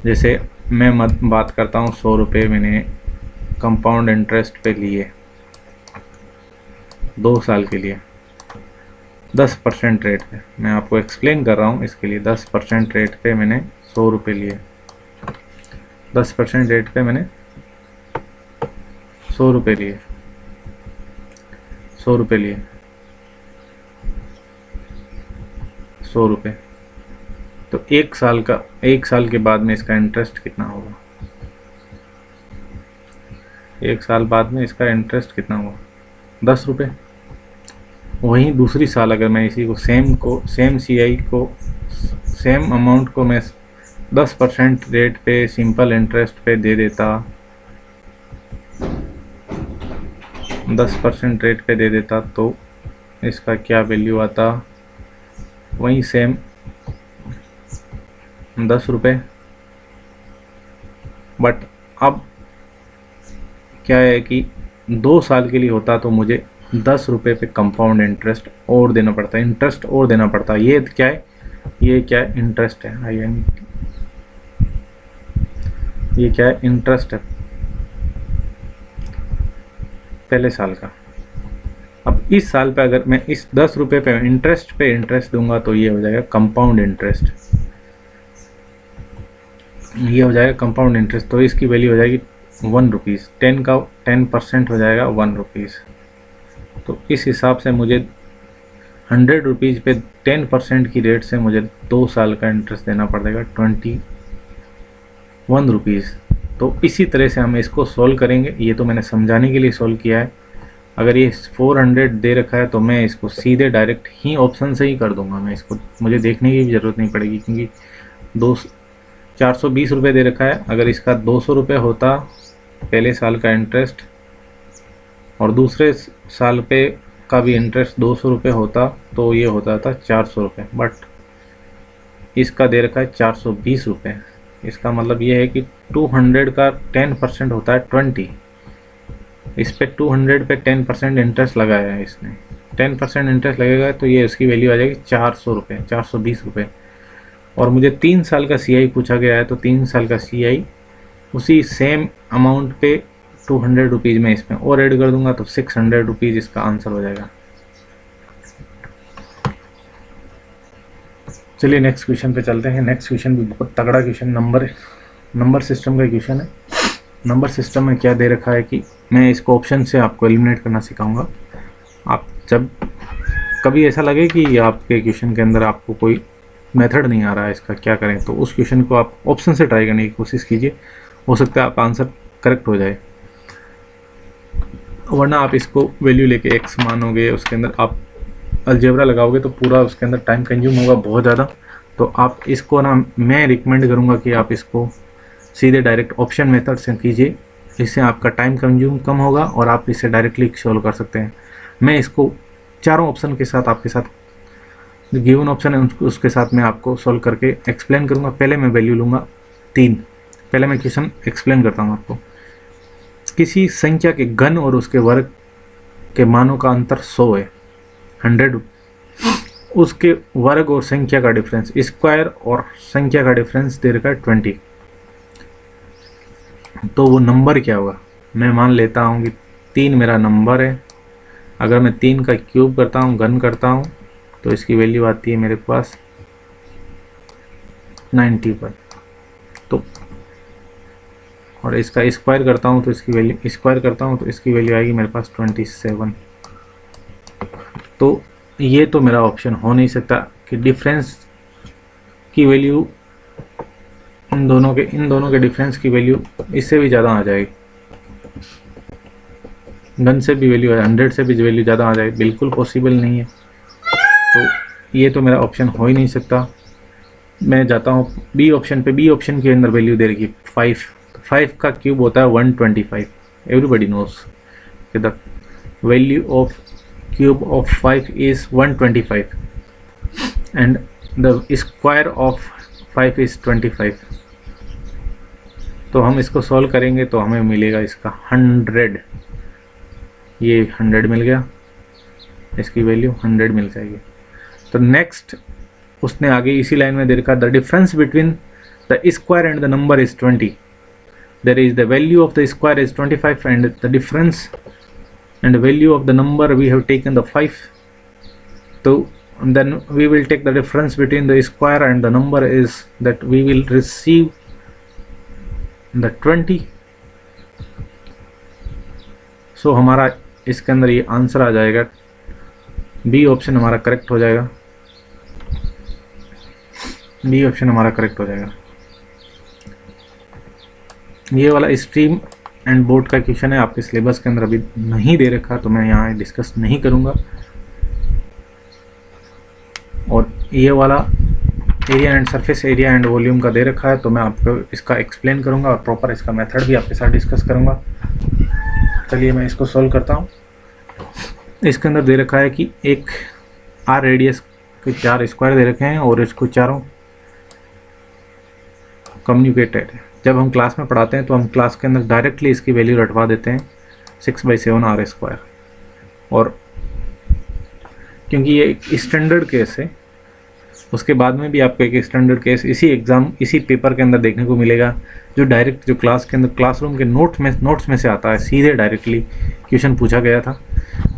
Speaker 1: जैसे मैं बात करता हूँ 100 रुपये मैंने कंपाउंड इंटरेस्ट पे लिए 2 साल के लिए 10% रेट पे। मैं आपको एक्सप्लेन कर रहा हूँ इसके लिए। 10% रेट पे मैंने 100 रुपये लिए, 10% रेट पे मैंने 100 रुपये लिए, 100 रुपये लिए, 100 रुपये। तो 1 साल के बाद में इसका इंटरेस्ट कितना होगा, 1 साल बाद में इसका इंटरेस्ट कितना होगा, 10 रुपये। वहीं दूसरी साल अगर मैं इसी को सेम CI को सेम अमाउंट को मैं 10% रेट पे सिंपल इंटरेस्ट पे दे देता, 10% रेट पे दे देता, तो इसका क्या वैल्यू आता, वहीं सेम 10 रुपये। बट अब क्या है कि 2 साल के लिए होता तो मुझे 10 रुपये पे कंपाउंड इंटरेस्ट और देना पड़ता है, इंटरेस्ट और देना पड़ता है। ये क्या है, ये क्या है, इंटरेस्ट है। ये क्या है, इंटरेस्ट है पहले साल का। अब इस साल पे अगर मैं इस 10 रुपये पे इंटरेस्ट दूंगा तो ये हो जाएगा कंपाउंड इंटरेस्ट, ये हो जाएगा कंपाउंड इंटरेस्ट। तो इसकी वैल्यू हो जाएगी 1 रुपीज़, 10 का 10% हो जाएगा 1 रुपीज़। तो इस हिसाब से मुझे 100 रुपीज़ पे 10% की रेट से मुझे 2 साल का इंटरेस्ट देना पड़ेगा 21 रुपीज़। तो इसी तरह से हम इसको सॉल्व करेंगे। ये तो मैंने समझाने के लिए सॉल्व किया है। अगर ये 400 दे रखा है तो मैं इसको सीधे डायरेक्ट ही ऑप्शन से ही कर दूंगा। मैं इसको, मुझे देखने की भी ज़रूरत नहीं पड़ेगी, क्योंकि 420 रुपये दे रखा है। अगर इसका 200 रुपये होता पहले साल का इंटरेस्ट और दूसरे साल पे का भी इंटरेस्ट 200 रुपये होता तो ये होता था 400 रुपये, बट इसका दे रखा है 420 रुपये। इसका मतलब ये है कि 200 का 10% होता है 20। इस पे 200 पे 10% इंटरेस्ट लगाया है इसने, 10% इंटरेस्ट लगेगा तो ये उसकी वैल्यू आ जाएगी 400 रुपये, 420 रुपये। और मुझे 3 साल का CI पूछा गया है, तो 3 साल का CI उसी सेम अमाउंट पे 200 रुपीज़ में इसमें और ऐड कर दूंगा तो 600 रुपीज़ इसका आंसर हो जाएगा। चलिए नेक्स्ट क्वेश्चन पे चलते हैं। नेक्स्ट क्वेश्चन भी बहुत तगड़ा क्वेश्चन, नंबर सिस्टम का क्वेश्चन है। नंबर सिस्टम में क्या दे रखा है कि मैं इसको ऑप्शन से आपको एलिमिनेट करना सिखाऊंगा। आप जब कभी ऐसा लगे कि आपके क्वेश्चन के अंदर आपको कोई मेथड नहीं आ रहा है इसका क्या करें, तो उस क्वेश्चन को आप ऑप्शन से ट्राई करने की कोशिश कीजिए, हो सकता है आप आंसर करेक्ट हो जाए। वरना आप इसको वैल्यू लेके x मानोगे, उसके अंदर आप अलजेब्रा लगाओगे तो पूरा उसके अंदर टाइम कंज्यूम होगा बहुत ज़्यादा। तो आप इसको ना, मैं रिकमेंड करूँगा कि आप इसको सीधे डायरेक्ट ऑप्शन मेथड से कीजिए, इससे आपका टाइम कंज्यूम कम होगा और आप इसे डायरेक्टली सॉल्व कर सकते हैं। मैं इसको चारों ऑप्शन के साथ आपके साथ जो गिवन ऑप्शन है उसके साथ मैं आपको सॉल्व करके एक्सप्लेन करूँगा। पहले मैं वैल्यू लूँगा 3। पहले मैं क्वेश्चन एक्सप्लेन करता हूँ आपको। किसी संख्या के घन और उसके वर्ग के मानों का अंतर 100 है, 100। उसके वर्ग और संख्या का डिफरेंस, स्क्वायर और संख्या का डिफरेंस दे रखा है 20। तो वो नंबर क्या होगा? मैं मान लेता हूँ कि 3 मेरा नंबर है। अगर मैं 3 का क्यूब करता हूँ, घन करता हूँ, तो इसकी वैल्यू आती है मेरे पास 90 पर। तो और इसका स्क्वायर करता हूँ तो इसकी वैल्यू आएगी मेरे पास 27। तो ये तो मेरा ऑप्शन हो नहीं सकता कि डिफरेंस की वैल्यू इन दोनों के डिफरेंस की वैल्यू इससे भी ज़्यादा आ जाएगी, घन से भी वैल्यू 100 से भी वैल्यू ज़्यादा आ जाएगी। बिल्कुल पॉसिबल नहीं है। तो ये तो मेरा ऑप्शन हो ही नहीं सकता। मैं जाता हूँ बी ऑप्शन पे। बी ऑप्शन के अंदर वैल्यू दे रखी 5। 5 का क्यूब होता है 125। Everybody knows the value of cube of 5 is 125 and the square of 5 is 25। तो हम इसको सॉल्व करेंगे तो हमें मिलेगा इसका 100। ये 100 मिल गया, इसकी वैल्यू 100 मिल जाएगी। तो नेक्स्ट उसने आगे इसी लाइन में दे रखा the difference between the square and the number is 20। There is the value of the square is 25 and the difference and value of the number we have taken the 5। तो then we will take the difference between the square and the number is that we will receive the 20। so हमारा इसके अंदर ये answer आ जाएगा, B option हमारा correct हो जाएगा। B option हमारा करेक्ट हो जाएगा। ये वाला स्ट्रीम एंड बोर्ड का क्वेश्चन है, आपके सिलेबस के अंदर अभी नहीं दे रखा तो मैं यहाँ डिस्कस नहीं करूँगा। और ये वाला area and surface area and volume का दे रखा है तो मैं आपको इसका एक्सप्लेन करूँगा और प्रॉपर इसका मेथड भी आपके साथ डिस्कस करूँगा। चलिए मैं इसको सॉल्व करता हूँ। इसके अंदर दे रखा है कि एक आर रेडियस के 4 स्क्वायर दे रखे हैं और इसको चारों कम्युनिकेटेड है। जब हम क्लास में पढ़ाते हैं तो हम क्लास के अंदर डायरेक्टली इसकी वैल्यू रटवा देते हैं 6/7 r²। और क्योंकि ये एक स्टैंडर्ड केस है, उसके बाद में भी आपको एक स्टैंडर्ड केस इसी पेपर के अंदर देखने को मिलेगा, जो डायरेक्ट जो क्लास के अंदर क्लासरूम के नोट्स में से आता है, सीधे डायरेक्टली क्वेश्चन पूछा गया था।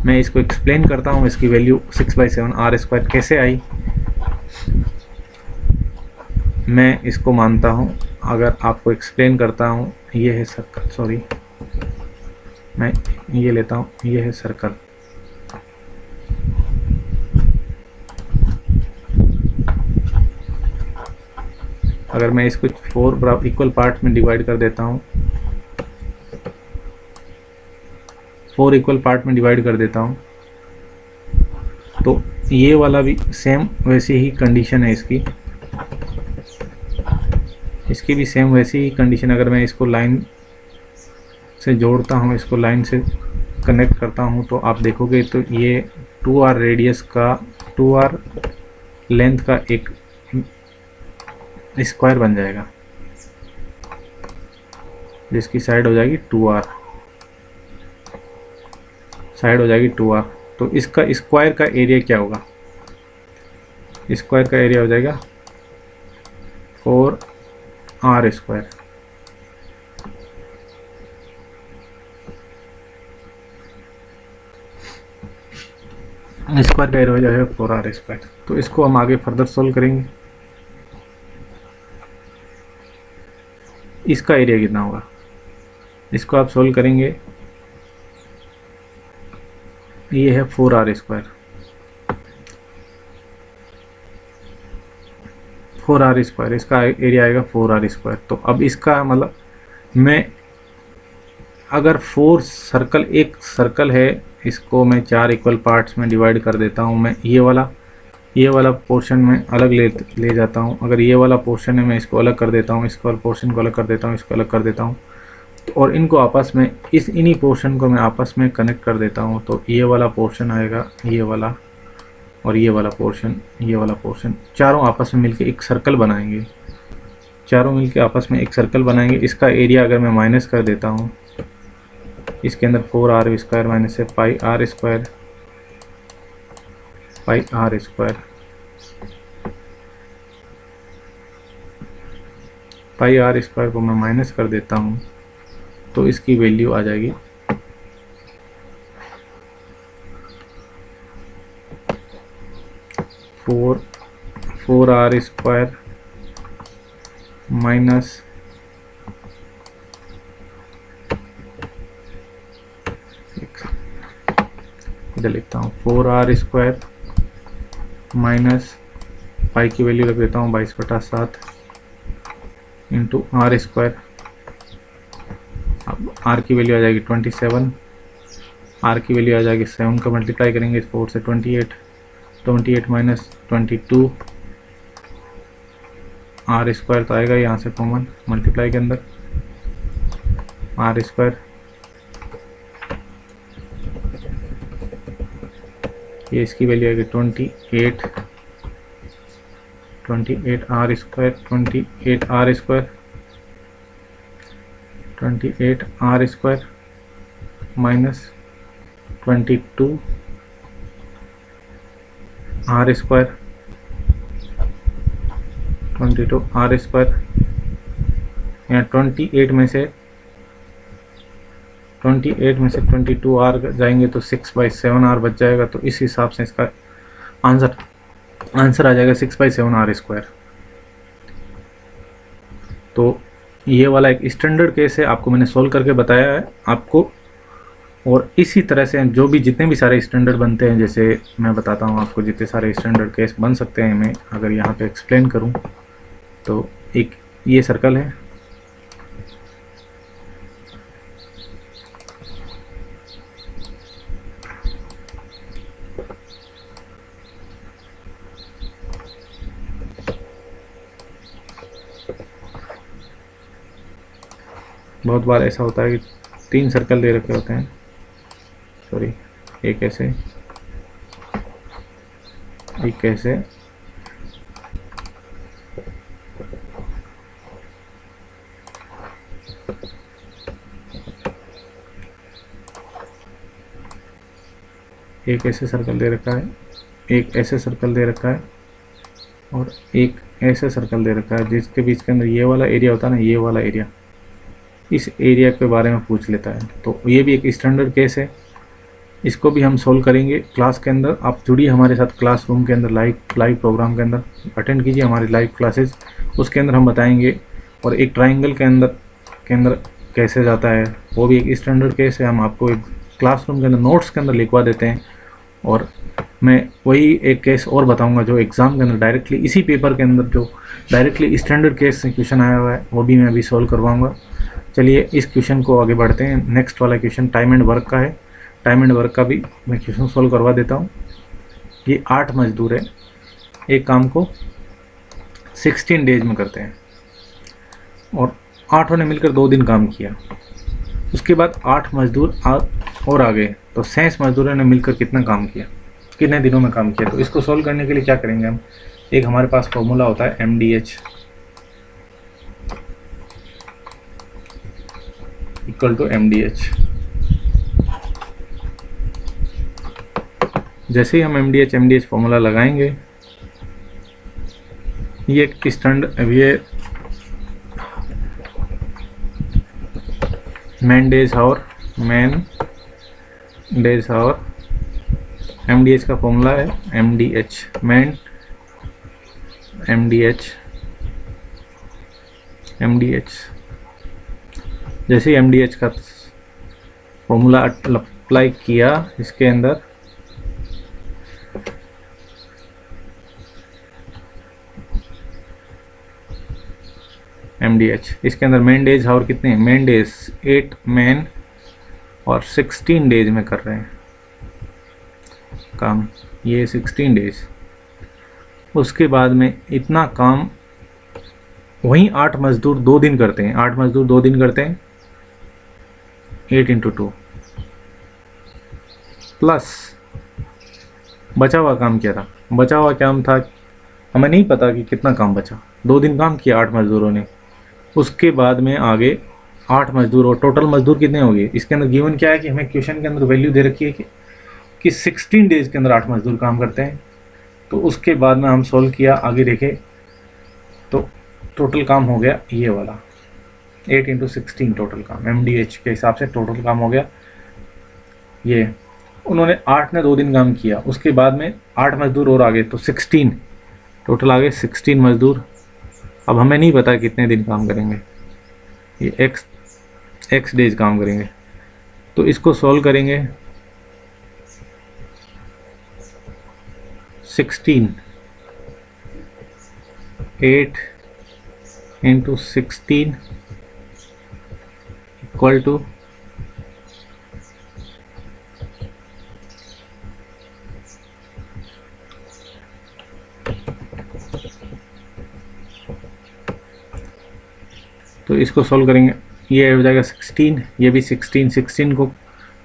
Speaker 1: मैं इसको एक्सप्लेन करता हूँ, इसकी वैल्यू 6/7 r² कैसे आई। मैं इसको मानता हूँ, अगर आपको एक्सप्लेन करता हूँ, ये है सर्कल, सॉरी मैं ये लेता हूँ, ये है सर्कल। अगर मैं इसको 4 इक्वल पार्ट में डिवाइड कर देता हूँ, 4 इक्वल पार्ट में डिवाइड कर देता हूँ, तो ये वाला भी सेम वैसी ही कंडीशन है इसकी भी सेम वैसी ही कंडीशन। अगर मैं इसको लाइन से जोड़ता हूँ, इसको लाइन से कनेक्ट करता हूँ, तो आप देखोगे तो ये 2r रेडियस का 2r लेंथ का एक स्क्वायर बन जाएगा, जिसकी साइड हो जाएगी 2r, साइड हो जाएगी 2r। तो इसका स्क्वायर का एरिया क्या होगा? स्क्वायर का एरिया हो जाएगा 4r²। स्क्वायर का एरिया हो जाएगा 4r²। तो इसको हम आगे फर्दर सोल्व करेंगे। इसका एरिया कितना होगा, इसको आप सोल्व करेंगे, ये है 4r²। 4r², इसका एरिया आएगा 4r²। तो अब इसका मतलब मैं अगर 4 सर्कल, एक सर्कल है, इसको मैं 4 इक्वल पार्ट्स में डिवाइड कर देता हूँ। मैं ये वाला पोर्शन में अलग ले जाता हूँ। अगर ये वाला पोर्शन है, मैं इसको अलग कर देता हूँ, इसको पोर्शन को अलग कर देता हूँ, इसको अलग कर देता हूँ, और इनको आपस में इन्हीं पोर्शन को मैं आपस में कनेक्ट कर देता हूँ। तो ये वाला पोर्शन आएगा, ये वाला, और ये वाला पोर्शन, ये वाला पोर्शन, चारों आपस में मिलके एक सर्कल बनाएंगे। चारों मिलके आपस में एक सर्कल बनाएंगे। इसका एरिया अगर मैं माइनस कर देता हूँ, इसके अंदर 4r² माइनस है πr², πr² को मैं माइनस कर देता हूँ, तो इसकी वैल्यू आ जाएगी 4r² माइनस इधर लिखता हूँ 4r² माइनस पाई की वैल्यू रख देता हूँ 22/7 इंटू r²। अब r की वैल्यू आ जाएगी 27, r की वैल्यू आ जाएगी 7 का मल्टीप्लाई करेंगे 4 से 28 माइनस 22, r² तो आएगा यहाँ से कॉमन मल्टीप्लाई के अंदर, r², ये इसकी वैल्यू आएगी 28r², 28r² माइनस 22r², यहाँ 28 में से 22r जाएंगे तो 6/7r बच जाएगा। तो इस हिसाब से इसका आंसर आ जाएगा 6/7r²। तो ये वाला एक स्टैंडर्ड केस है, आपको मैंने सोल्व करके बताया है आपको। और इसी तरह से जो भी जितने भी सारे स्टैंडर्ड बनते हैं, जैसे मैं बताता हूँ आपको जितने सारे स्टैंडर्ड केस बन सकते हैं, मैं अगर यहाँ पे एक्सप्लेन करूँ तो एक ये सर्कल है, बहुत बार ऐसा होता है कि 3 सर्कल दे रखे होते हैं, सॉरी एक ऐसे, एक ऐसे, एक ऐसे सर्कल दे रखा है, एक ऐसे सर्कल दे रखा है और एक ऐसे सर्कल दे रखा है, जिसके बीच के अंदर ये वाला एरिया होता है ना, ये वाला एरिया, इस एरिया के बारे में पूछ लेता है। तो ये भी एक स्टैंडर्ड केस है, इसको भी हम सोल्व करेंगे क्लास के अंदर। आप जुड़िए हमारे साथ क्लासरूम के अंदर, लाइव प्रोग्राम के अंदर अटेंड कीजिए हमारी लाइव क्लासेस, उसके अंदर हम बताएंगे। और एक ट्राइंगल के अंदर कैसे जाता है, वो भी एक स्टैंडर्ड केस है, हम आपको एक क्लासरूम के अंदर नोट्स के अंदर लिखवा देते हैं। और मैं वही एक केस और बताऊंगा जो एग्ज़ाम के अंदर डायरेक्टली इसी पेपर के अंदर जो डायरेक्टली स्टैंडर्ड केस से क्वेश्चन आया हुआ है, वो भी मैं अभी सॉल्व करवाऊंगा। चलिए इस क्वेश्चन को आगे बढ़ते हैं। नेक्स्ट वाला क्वेश्चन टाइम एंड वर्क का है। टाइम एंड वर्क का भी मैं क्वेश्चन सॉल्व करवा देता हूँ। ये 8 मजदूर है, एक काम को 16 डेज में करते हैं और 8 ने मिलकर 2 दिन काम किया। उसके बाद 8 मजदूर और आ गए, तो 66 मजदूरों ने मिलकर कितना काम किया, कितने दिनों में काम किया। तो इसको सॉल्व करने के लिए क्या करेंगे हम, एक हमारे पास फॉर्मूला होता है MDH इक्वल टू MDH। जैसे ही हम MDH फॉर्मूला लगाएंगे, ये मैन डेज आवर MDH का फॉर्मूला है MDH जैसे ही MDH का फॉर्मूला अप्लाई किया इसके अंदर, MDH इसके अंदर मैन डेज और कितने हैं, मैन डेज 8 मैन और 16 डेज में कर रहे हैं काम, ये 16 डेज। उसके बाद में इतना काम वहीं 8 मजदूर 2 दिन करते हैं, 8 मजदूर 2 दिन करते हैं, 8 × 2 प्लस बचा हुआ काम क्या था, बचा हुआ काम था, हमें नहीं पता कि कितना काम बचा, 2 दिन काम किया 8 मजदूरों ने। उसके बाद में आगे 8 मजदूर और टोटल मजदूर कितने हो गए। इसके अंदर गिवन क्या है कि हमें क्वेश्चन के अंदर वैल्यू दे रखी है कि 16 डेज के अंदर 8 मजदूर काम करते हैं। तो उसके बाद में हम सोल्व किया, आगे देखें तो टोटल काम हो गया ये वाला 8 × 16 टोटल काम, MDH के हिसाब से टोटल काम हो गया ये। उन्होंने 8 ने 2 दिन काम किया, उसके बाद में 8 मजदूर और आ गए, तो 16 टोटल आ गए 16 मजदूर। अब हमें नहीं पता कितने दिन काम करेंगे, ये x डेज काम करेंगे। तो इसको सॉल्व करेंगे, 16 8 × 16 इक्वल टू तो इसको सॉल्व करेंगे, ये हो जाएगा 16, ये भी 16 को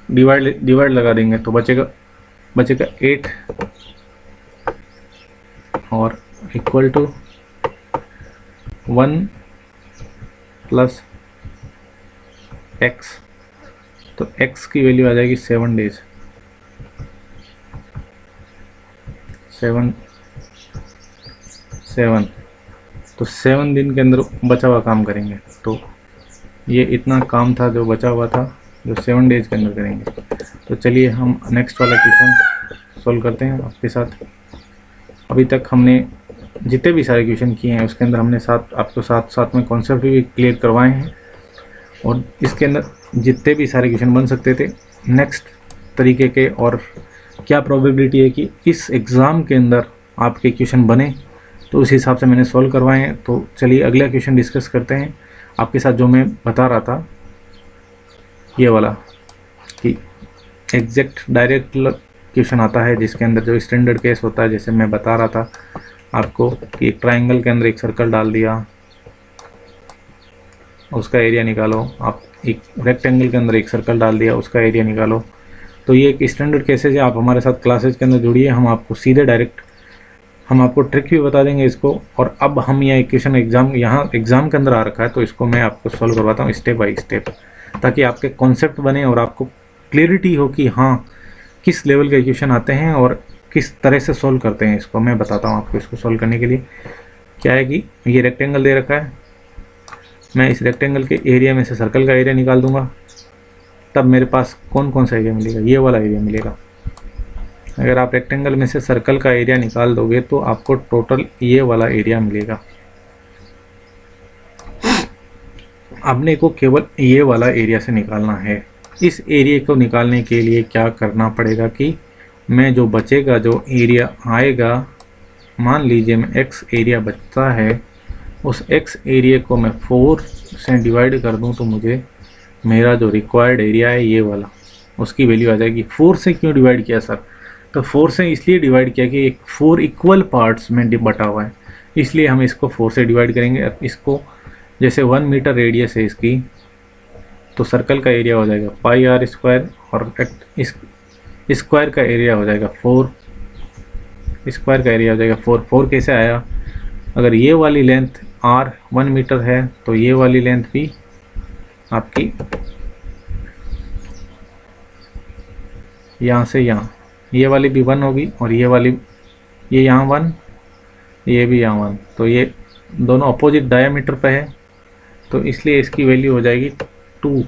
Speaker 1: डिवाइड लगा देंगे तो बचेगा 8 और इक्वल टू 1 + x। तो x की वैल्यू आ जाएगी 7 डेज, 7 तो 7 दिन के अंदर बचा हुआ काम करेंगे। तो ये इतना काम था जो बचा हुआ था, जो 7 डेज के अंदर करेंगे। तो चलिए हम नेक्स्ट वाला क्वेश्चन सॉल्व करते हैं आपके साथ। अभी तक हमने जितने भी सारे क्वेश्चन किए हैं उसके अंदर हमने आपको साथ में कॉन्सेप्ट भी क्लियर करवाए हैं, और इसके अंदर जितने भी सारे क्वेश्चन बन सकते थे नेक्स्ट तरीके के, और क्या प्रोबेबिलिटी है कि इस एग्ज़ाम के अंदर आपके क्वेश्चन बने, तो उस हिसाब से मैंने सॉल्व करवाए हैं। तो चलिए अगला क्वेश्चन डिस्कस करते हैं आपके साथ। जो मैं बता रहा था ये वाला कि एग्जैक्ट डायरेक्ट क्वेश्चन आता है जिसके अंदर जो स्टैंडर्ड केस होता है, जैसे मैं बता रहा था आपको कि एक ट्राइंगल के अंदर एक सर्कल डाल दिया, उसका एरिया निकालो। आप एक रेक्टेंगल के अंदर एक सर्कल डाल दिया, उसका एरिया निकालो। तो ये एक स्टैंडर्ड केसेज है। आप हमारे साथ क्लासेज के अंदर जुड़िए, हम आपको सीधे डायरेक्ट हम आपको ट्रिक भी बता देंगे इसको। और अब हम यह क्वेश्चन यहाँ एग्ज़ाम के अंदर आ रखा है, तो इसको मैं आपको सॉल्व करवाता हूँ स्टेप बाय स्टेप, ताकि आपके कॉन्सेप्ट बने और आपको क्लियरिटी हो कि हाँ किस लेवल के इक्वेशन आते हैं और किस तरह से सॉल्व करते हैं इसको मैं बताता हूँ आपको। इसको सॉल्व करने के लिए क्या है कि ये रेक्टेंगल दे रखा है, मैं इस रेक्टेंगल के एरिया में से सर्कल का एरिया निकाल दूंगा, तब मेरे पास कौन कौन सा एरिया मिलेगा, ये वाला एरिया मिलेगा। अगर आप रेक्टेंगल में से सर्कल का एरिया निकाल दोगे तो आपको टोटल ये वाला एरिया मिलेगा। अपने को केवल ये वाला एरिया से निकालना है। इस एरिया को निकालने के लिए क्या करना पड़ेगा कि मैं जो बचेगा, जो एरिया आएगा, मान लीजिए मैं x एरिया बचता है, उस x एरिया को मैं 4 से डिवाइड कर दूं तो मुझे मेरा जो रिक्वायर्ड एरिया है ये वाला, उसकी वैल्यू आ जाएगी। 4 से क्यों डिवाइड किया सर? तो 4 से इसलिए डिवाइड किया कि 4 इक्वल पार्ट्स में बटा हुआ है, इसलिए हम इसको 4 से डिवाइड करेंगे। इसको जैसे 1 मीटर रेडियस है इसकी, तो सर्कल का एरिया हो जाएगा पाई आर स्क्वायर, और इस स्क्वायर का एरिया हो जाएगा 4, स्क्वायर का एरिया हो जाएगा 4। 4 कैसे आया? अगर ये वाली लेंथ r 1 मीटर है तो ये वाली लेंथ भी आपकी यहाँ से यहाँ, ये वाली भी 1 होगी, और ये वाली, ये यहाँ 1, ये भी यहाँ 1, तो ये दोनों अपोजिट डायमीटर पे है, तो इसलिए इसकी वैल्यू हो जाएगी 2,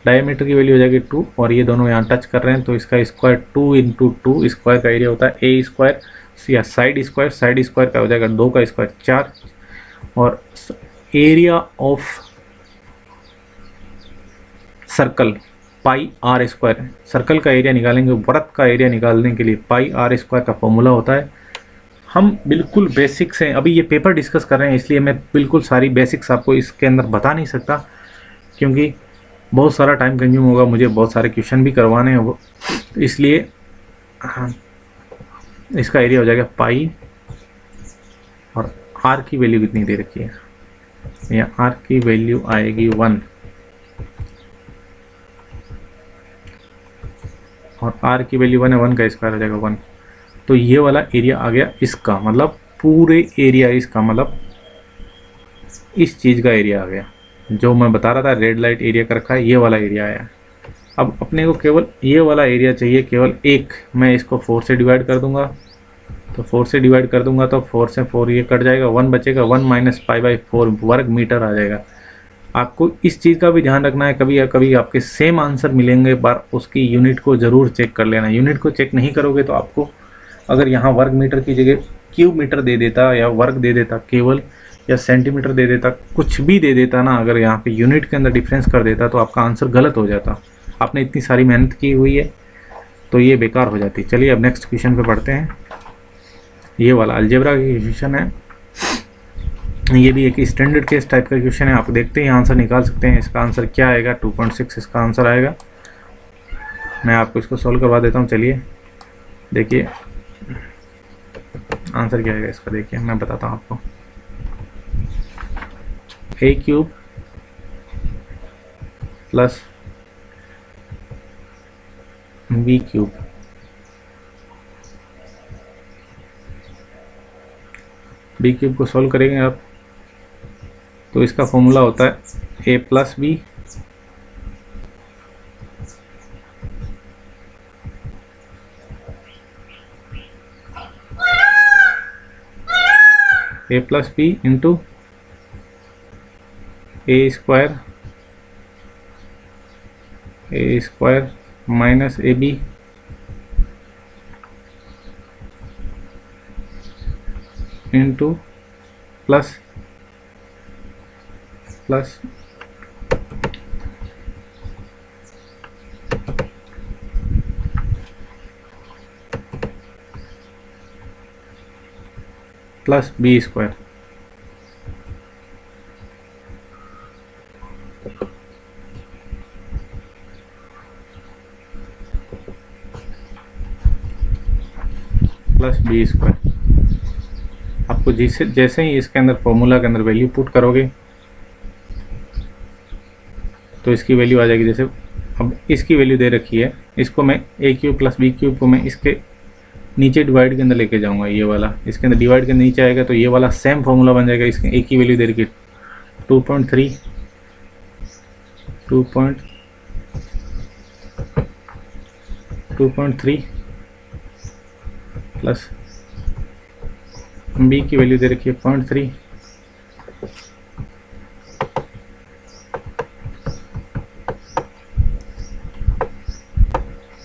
Speaker 1: डायमीटर की वैल्यू हो जाएगी 2, और ये दोनों यहाँ टच कर रहे हैं तो इसका स्क्वायर 2 इंटू 2, स्क्वायर का एरिया होता है ए स्क्वायर, या साइड स्क्वायर का हो जाएगा 2 का स्क्वायर 4, और area of circle pi R square. Circle का एरिया निकालेंगे, वृत्त का एरिया निकालने के लिए पाई आर स्क्वायर का फॉर्मूला होता है। हम बिल्कुल बेसिक्स हैं, अभी ये पेपर डिस्कस कर रहे हैं, इसलिए मैं बिल्कुल सारी बेसिक्स आपको इसके अंदर बता नहीं सकता, क्योंकि बहुत सारा टाइम कंज्यूम होगा, मुझे बहुत सारे क्वेश्चन भी करवाने हैं वो, इसलिए इसका एरिया हो जाएगा पाई, और आर की वैल्यू कितनी दे रखी है, या आर की वैल्यू आएगी 1, और आर की वैल्यू 1 है, 1 का स्क्वायर हो जाएगा 1। तो ये वाला एरिया आ गया इसका, मतलब पूरे एरिया, इसका मतलब इस चीज़ का एरिया आ गया, जो मैं बता रहा था रेड लाइट एरिया कर रखा है, ये वाला एरिया आया। अब अपने को केवल ये वाला एरिया चाहिए, केवल एक, मैं इसको 4 से डिवाइड कर दूंगा, तो 4 से डिवाइड कर दूंगा तो 4 से 4 ये कट जाएगा, 1 बचेगा, 1 माइनस पाई बाई 4 वर्ग मीटर आ जाएगा। आपको इस चीज़ का भी ध्यान रखना है, कभी या कभी आपके सेम आंसर मिलेंगे, पर उसकी यूनिट को ज़रूर चेक कर लेना। यूनिट को चेक नहीं करोगे तो आपको, अगर यहाँ वर्ग मीटर की जगह क्यूब मीटर दे देता, या वर्ग दे देता केवल, या सेंटीमीटर दे देता, कुछ भी दे देता ना, अगर यहाँ पे यूनिट के अंदर डिफरेंस कर देता तो आपका आंसर गलत हो जाता। आपने इतनी सारी मेहनत की हुई है तो ये बेकार हो जाती। चलिए अब नेक्स्ट क्वेश्चन पे पढ़ते हैं। ये वाला अलजेब्रा की क्वेश्चन है, ये भी एक स्टैंडर्ड केस टाइप का क्वेश्चन है। आप देखते हैं आंसर निकाल सकते हैं। इसका आंसर क्या आएगा? 2.6 इसका आंसर आएगा। मैं आपको इसको सॉल्व करवा देता हूँ। चलिए देखिए आंसर क्या आएगा इसका, देखिए मैं बताता हूँ आपको। A cube plus b cube, b cube को सॉल्व करेंगे आप तो इसका फॉर्मूला होता है a plus b into a square minus a b into plus b square. Plus b square. आपको जैसे ही इसके अंदर फॉर्मूला के अंदर वैल्यू पुट करोगे तो इसकी वैल्यू आ जाएगी। जैसे अब इसकी वैल्यू दे रखी है, इसको मैं ए क्यूब प्लस बी क्यूब को मैं इसके नीचे डिवाइड के अंदर लेके जाऊंगा। ये वाला इसके अंदर डिवाइड के नीचे आएगा तो ये वाला सेम फॉर्मूला बन जाएगा। इसके एक ही वैल्यू दे रखी है 2.3 2. 2.3 प्लस बी की वैल्यू दे रखी है 0.3,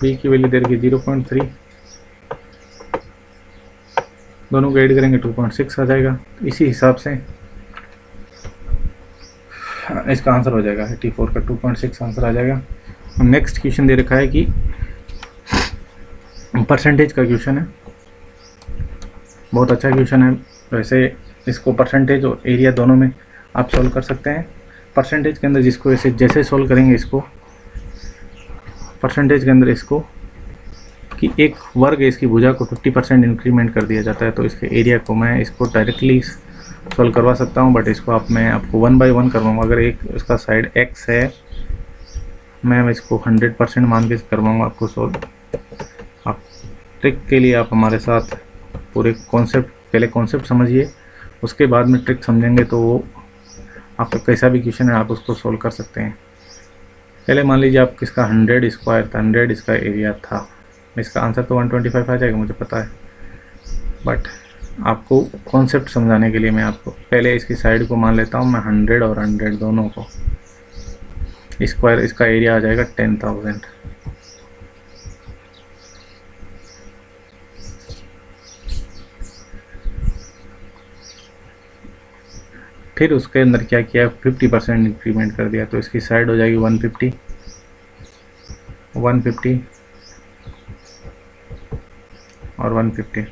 Speaker 1: बी की वैल्यू दे रखी है 0.3, दोनों को ऐड करेंगे 2.6 आ जाएगा। इसी हिसाब से इसका आंसर हो जाएगा 84 का 2.6 आंसर आ जाएगा। नेक्स्ट क्वेश्चन दे रखा है कि परसेंटेज का क्वेश्चन है, बहुत अच्छा क्वेश्चन है। वैसे इसको परसेंटेज और एरिया दोनों में आप सॉल्व कर सकते हैं। परसेंटेज के अंदर जिसको ऐसे जैसे सॉल्व करेंगे इसको, परसेंटेज के अंदर इसको कि एक वर्ग है इसकी भुजा को 50% इंक्रीमेंट कर दिया जाता है, तो इसके एरिया को मैं इसको डायरेक्टली सॉल्व करवा सकता हूँ, बट इसको मैं आपको 1 बाय 1 करवाऊँगा। अगर एक इसका साइड x है, मैं इसको 100% मान के करवाऊँगा आपको सॉल्व। आप ट्रिक के लिए आप हमारे साथ पूरे कॉन्सेप्ट, पहले कॉन्सेप्ट समझिए, उसके बाद में ट्रिक समझेंगे तो वो आपका कैसा भी क्वेश्चन है आप उसको सॉल्व कर सकते हैं। पहले मान लीजिए आप किसका 100 स्क्वायर था, 100 इसका एरिया था, इसका आंसर तो 125 आ जाएगा, मुझे पता है, बट आपको कॉन्सेप्ट समझाने के लिए मैं आपको पहले इसकी साइड को मान लेता हूँ मैं 100 और 100 दोनों को स्क्वायर, इसका एरिया आ जाएगा 10,000। फिर उसके अंदर क्या किया, 50% इंक्रीमेंट कर दिया, तो इसकी साइड हो जाएगी 150 और 150।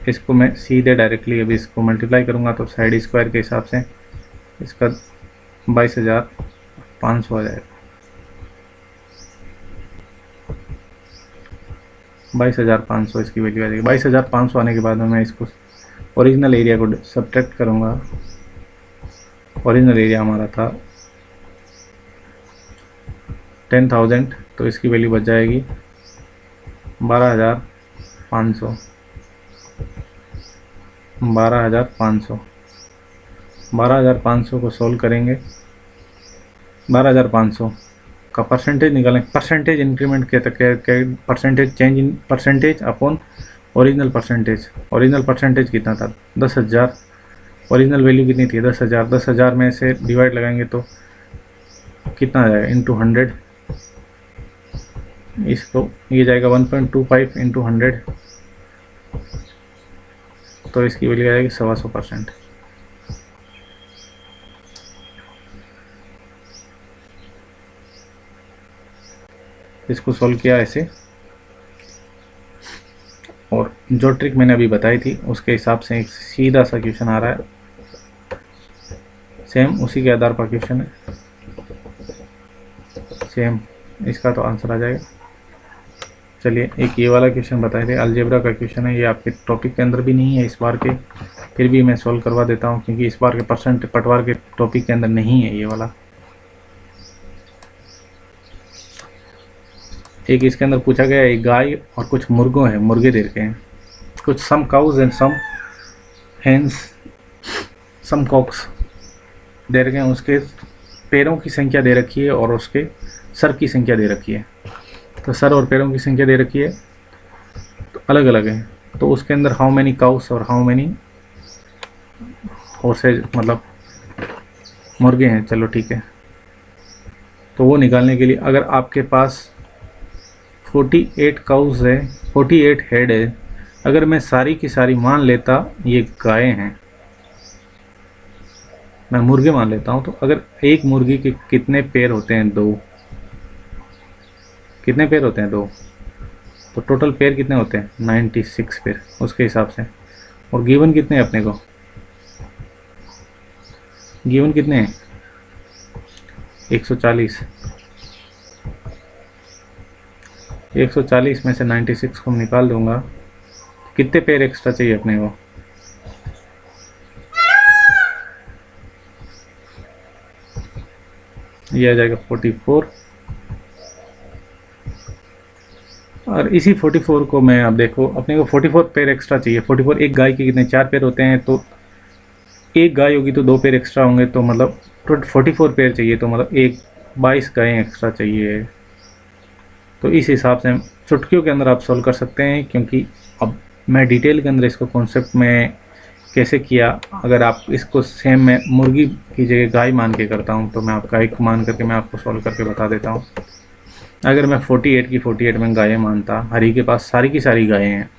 Speaker 1: इसको मैं सीधे डायरेक्टली अभी इसको मल्टीप्लाई करूँगा तो साइड स्क्वायर के हिसाब से इसका 22,500 आ जाएगा। 22,500 इसकी वैल्यू आ जाएगी। 22,500 आने के बाद में मैं इसको ओरिजिनल एरिया को सब्ट्रैक्ट करूँगा। ओरिजिनल एरिया हमारा था 10,000, तो इसकी वैल्यू बच जाएगी 12,500। 12,500 को सॉल्व करेंगे, 12,500 का परसेंटेज निकालें। परसेंटेज इंक्रीमेंट के तक percentage change in percentage upon original percentage. Original percentage कितना था 10,000, ओरिजिनल वैल्यू कितनी थी 10,000। 10,000 में से डिवाइड लगाएंगे तो कितना आ जाएगा इंटू 100, इसको ये जाएगा 1.25 इंटू 100, तो इसकी वैल्यू आ जाएगी 125%। इसको सॉल्व किया ऐसे, और जो ट्रिक मैंने अभी बताई थी उसके हिसाब से एक सीधा सा क्वेश्चन आ रहा है, सेम उसी के आधार पर क्वेश्चन है, सेम इसका तो आंसर आ जाएगा। चलिए एक ये वाला क्वेश्चन बताए थे, अलजेब्रा का क्वेश्चन है, ये आपके टॉपिक के अंदर भी नहीं है इस बार के, फिर भी मैं सॉल्व करवा देता हूँ क्योंकि इस बार के पटवार के टॉपिक के अंदर नहीं है ये वाला। एक इसके अंदर पूछा गया एक गाय और कुछ मुर्गे दे रखे हैं, कुछ some cows and some hens, some cocks दे रखे हैं, उसके पैरों की संख्या दे रखी है और उसके सर की संख्या दे रखी है। तो सर और पैरों की संख्या दे रखी है तो अलग अलग है, तो उसके अंदर हाउ मैनी काउस और हाउ मैनी हॉर्सेज, मतलब मुर्गे हैं, चलो ठीक है। तो वो निकालने के लिए अगर आपके पास 48 काउस है, 48 हेड है, अगर मैं सारी की सारी मान लेता ये गाय हैं, मैं मुर्गे मान लेता हूँ, तो अगर एक मुर्गी के कितने पैर होते हैं 2, कितने पैर होते हैं 2, तो टोटल पैर कितने होते हैं 96 पैर उसके हिसाब से। और गिवन कितने हैं अपने को, गिवन कितने हैं 140। 140 में से 96 को निकाल दूंगा, कितने पैर एक्स्ट्रा चाहिए अपने को, ये आ जाएगा 44। और इसी 44 को मैं, अब देखो अपने को 44 पैर एक्स्ट्रा चाहिए। 44, एक गाय के कितने 4 पैर होते हैं, तो एक गाय होगी तो 2 पैर एक्स्ट्रा होंगे, तो मतलब 44 पैर चाहिए, तो मतलब 22 गायें एक्स्ट्रा चाहिए। तो इस हिसाब से चुटकियों के अंदर आप सॉल्व कर सकते हैं, क्योंकि अब मैं डिटेल के अंदर इसको कॉन्सेप्ट में कैसे किया, अगर आप इसको सेम मैं मुर्गी की जगह गाय मान के करता हूँ तो मैं आप गाय को मान करके मैं आपको सॉल्व करके बता देता हूँ। अगर मैं 48 की 48 में गायें मानता, हरी के पास सारी की सारी गायें हैं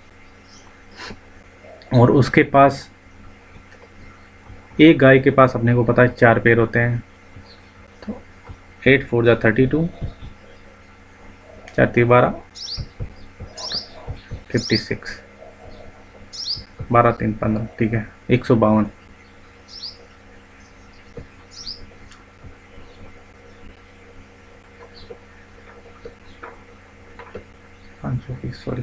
Speaker 1: और उसके पास एक गाय के पास अपने को पता है 4 पैर होते हैं, तो 8 4 जा 32, 4 3 12, 56, 12 3 15, ठीक है 152। सॉरी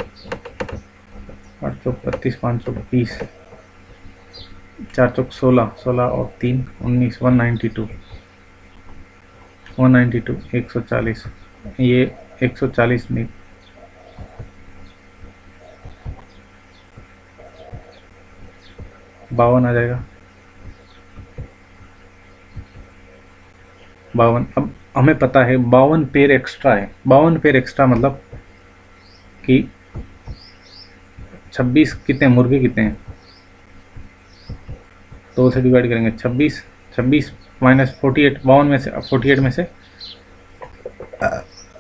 Speaker 1: 8 चौक 32, 5 चौक 20, 4 चौक 16, 16 और 3 19, 192, 140, ये 140 नहीं, 52 आ जाएगा, 52। अब हमें पता है 52 पैर एक्स्ट्रा है, 52 पैर एक्स्ट्रा मतलब कि 26 कितने मुर्गे कितने हैं, 2 से डिवाइड करेंगे 26, 26 माइनस 48, 52 में से 48 में से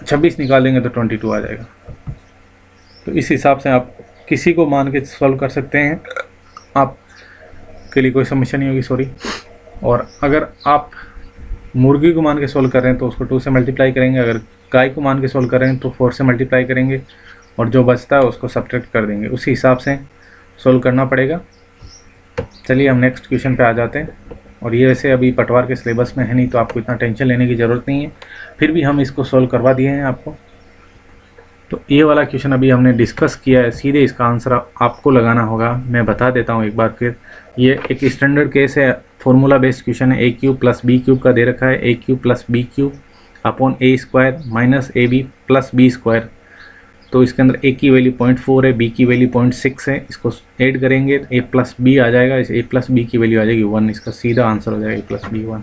Speaker 1: 26 निकाल देंगे तो 22 आ जाएगा। तो इस हिसाब से आप किसी को मान के सॉल्व कर सकते हैं, आपके लिए कोई समस्या नहीं होगी, सॉरी। और अगर आप मुर्गी को मान के सॉल्व कर रहे हैं तो उसको 2 से मल्टीप्लाई करेंगे, अगर गाय को मान के सॉल्व कर रहे हैं तो 4 से मल्टीप्लाई करेंगे और जो बचता है उसको सब्ट्रैक्ट कर देंगे, उसी हिसाब से सॉल्व करना पड़ेगा। चलिए हम नेक्स्ट क्वेश्चन पे आ जाते हैं। और ये वैसे अभी पटवार के सिलेबस में है नहीं तो आपको इतना टेंशन लेने की ज़रूरत नहीं है, फिर भी हम इसको सॉल्व करवा दिए हैं आपको। तो ये वाला क्वेश्चन अभी हमने डिस्कस किया है, सीधे इसका आंसर आपको लगाना होगा। मैं बता देता हूँ एक बार फिर, ये एक स्टैंडर्ड केस है, फॉर्मूला बेस्ड क्वेश्चन है। a³ + b³ का दे रखा है, a³ + b³ upon a² minus ab plus b²। तो इसके अंदर a की वैल्यू 0.4 है, b की वैल्यू 0.6 है, इसको ऐड करेंगे a + b आ जाएगा, इस a + b की वैल्यू आ जाएगी 1, इसका सीधा आंसर हो जाएगा a + b 1।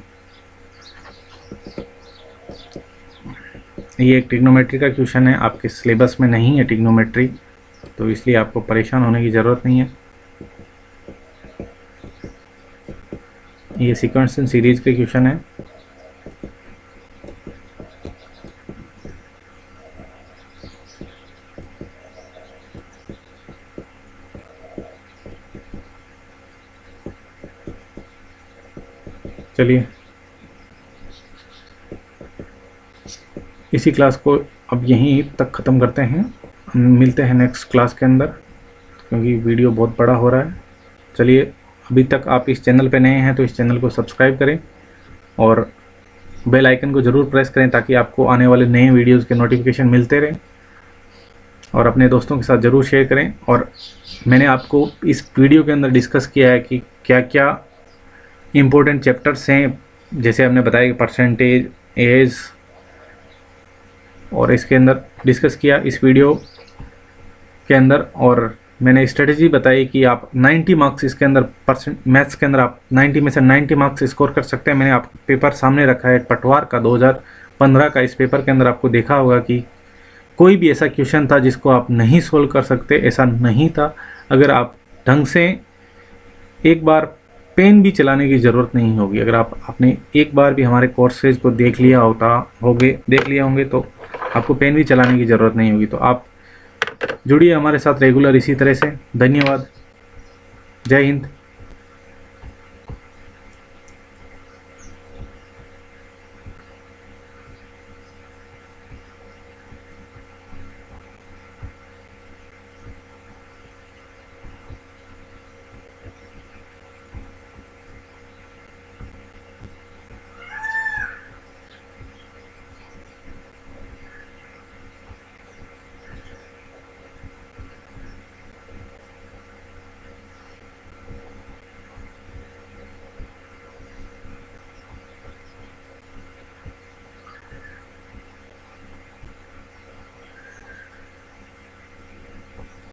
Speaker 1: ये एक ट्रिग्नोमेट्री का क्वेश्चन है, आपके सिलेबस में नहीं है ट्रिग्नोमेट्री, तो इसलिए आपको परेशान होने की ज़रूरत नहीं है। ये सीक्वेंस एंड सीरीज के क्वेश्चन है। चलिए इसी क्लास को अब यहीं तक ख़त्म करते हैं, हम मिलते हैं नेक्स्ट क्लास के अंदर, क्योंकि वीडियो बहुत बड़ा हो रहा है। चलिए, अभी तक आप इस चैनल पे नए हैं तो इस चैनल को सब्सक्राइब करें और बेल आइकन को ज़रूर प्रेस करें ताकि आपको आने वाले नए वीडियोज़ के नोटिफिकेशन मिलते रहें, और अपने दोस्तों के साथ ज़रूर शेयर करें। और मैंने आपको इस वीडियो के अंदर डिस्कस किया है कि क्या क्या इम्पोर्टेंट चैप्टर्स हैं, जैसे हमने बताया कि परसेंटेज, एज, और इसके अंदर डिस्कस किया इस वीडियो के अंदर। और मैंने स्ट्रेटजी बताई कि आप 90 मार्क्स इसके अंदर मैथ्स के अंदर आप 90 में से 90 मार्क्स स्कोर कर सकते हैं। मैंने आप पेपर सामने रखा है पटवार का 2015 का। इस पेपर के अंदर आपको देखा होगा कि कोई भी ऐसा क्वेश्चन था जिसको आप नहीं सोल्व कर सकते, ऐसा नहीं था। अगर आप ढंग से एक बार पेन भी चलाने की ज़रूरत नहीं होगी, अगर आपने एक बार भी हमारे कोर्सेज को देख लिया होंगे तो आपको पेन भी चलाने की ज़रूरत नहीं होगी। तो आप जुड़िए हमारे साथ रेगुलर इसी तरह से। धन्यवाद, जय हिंद।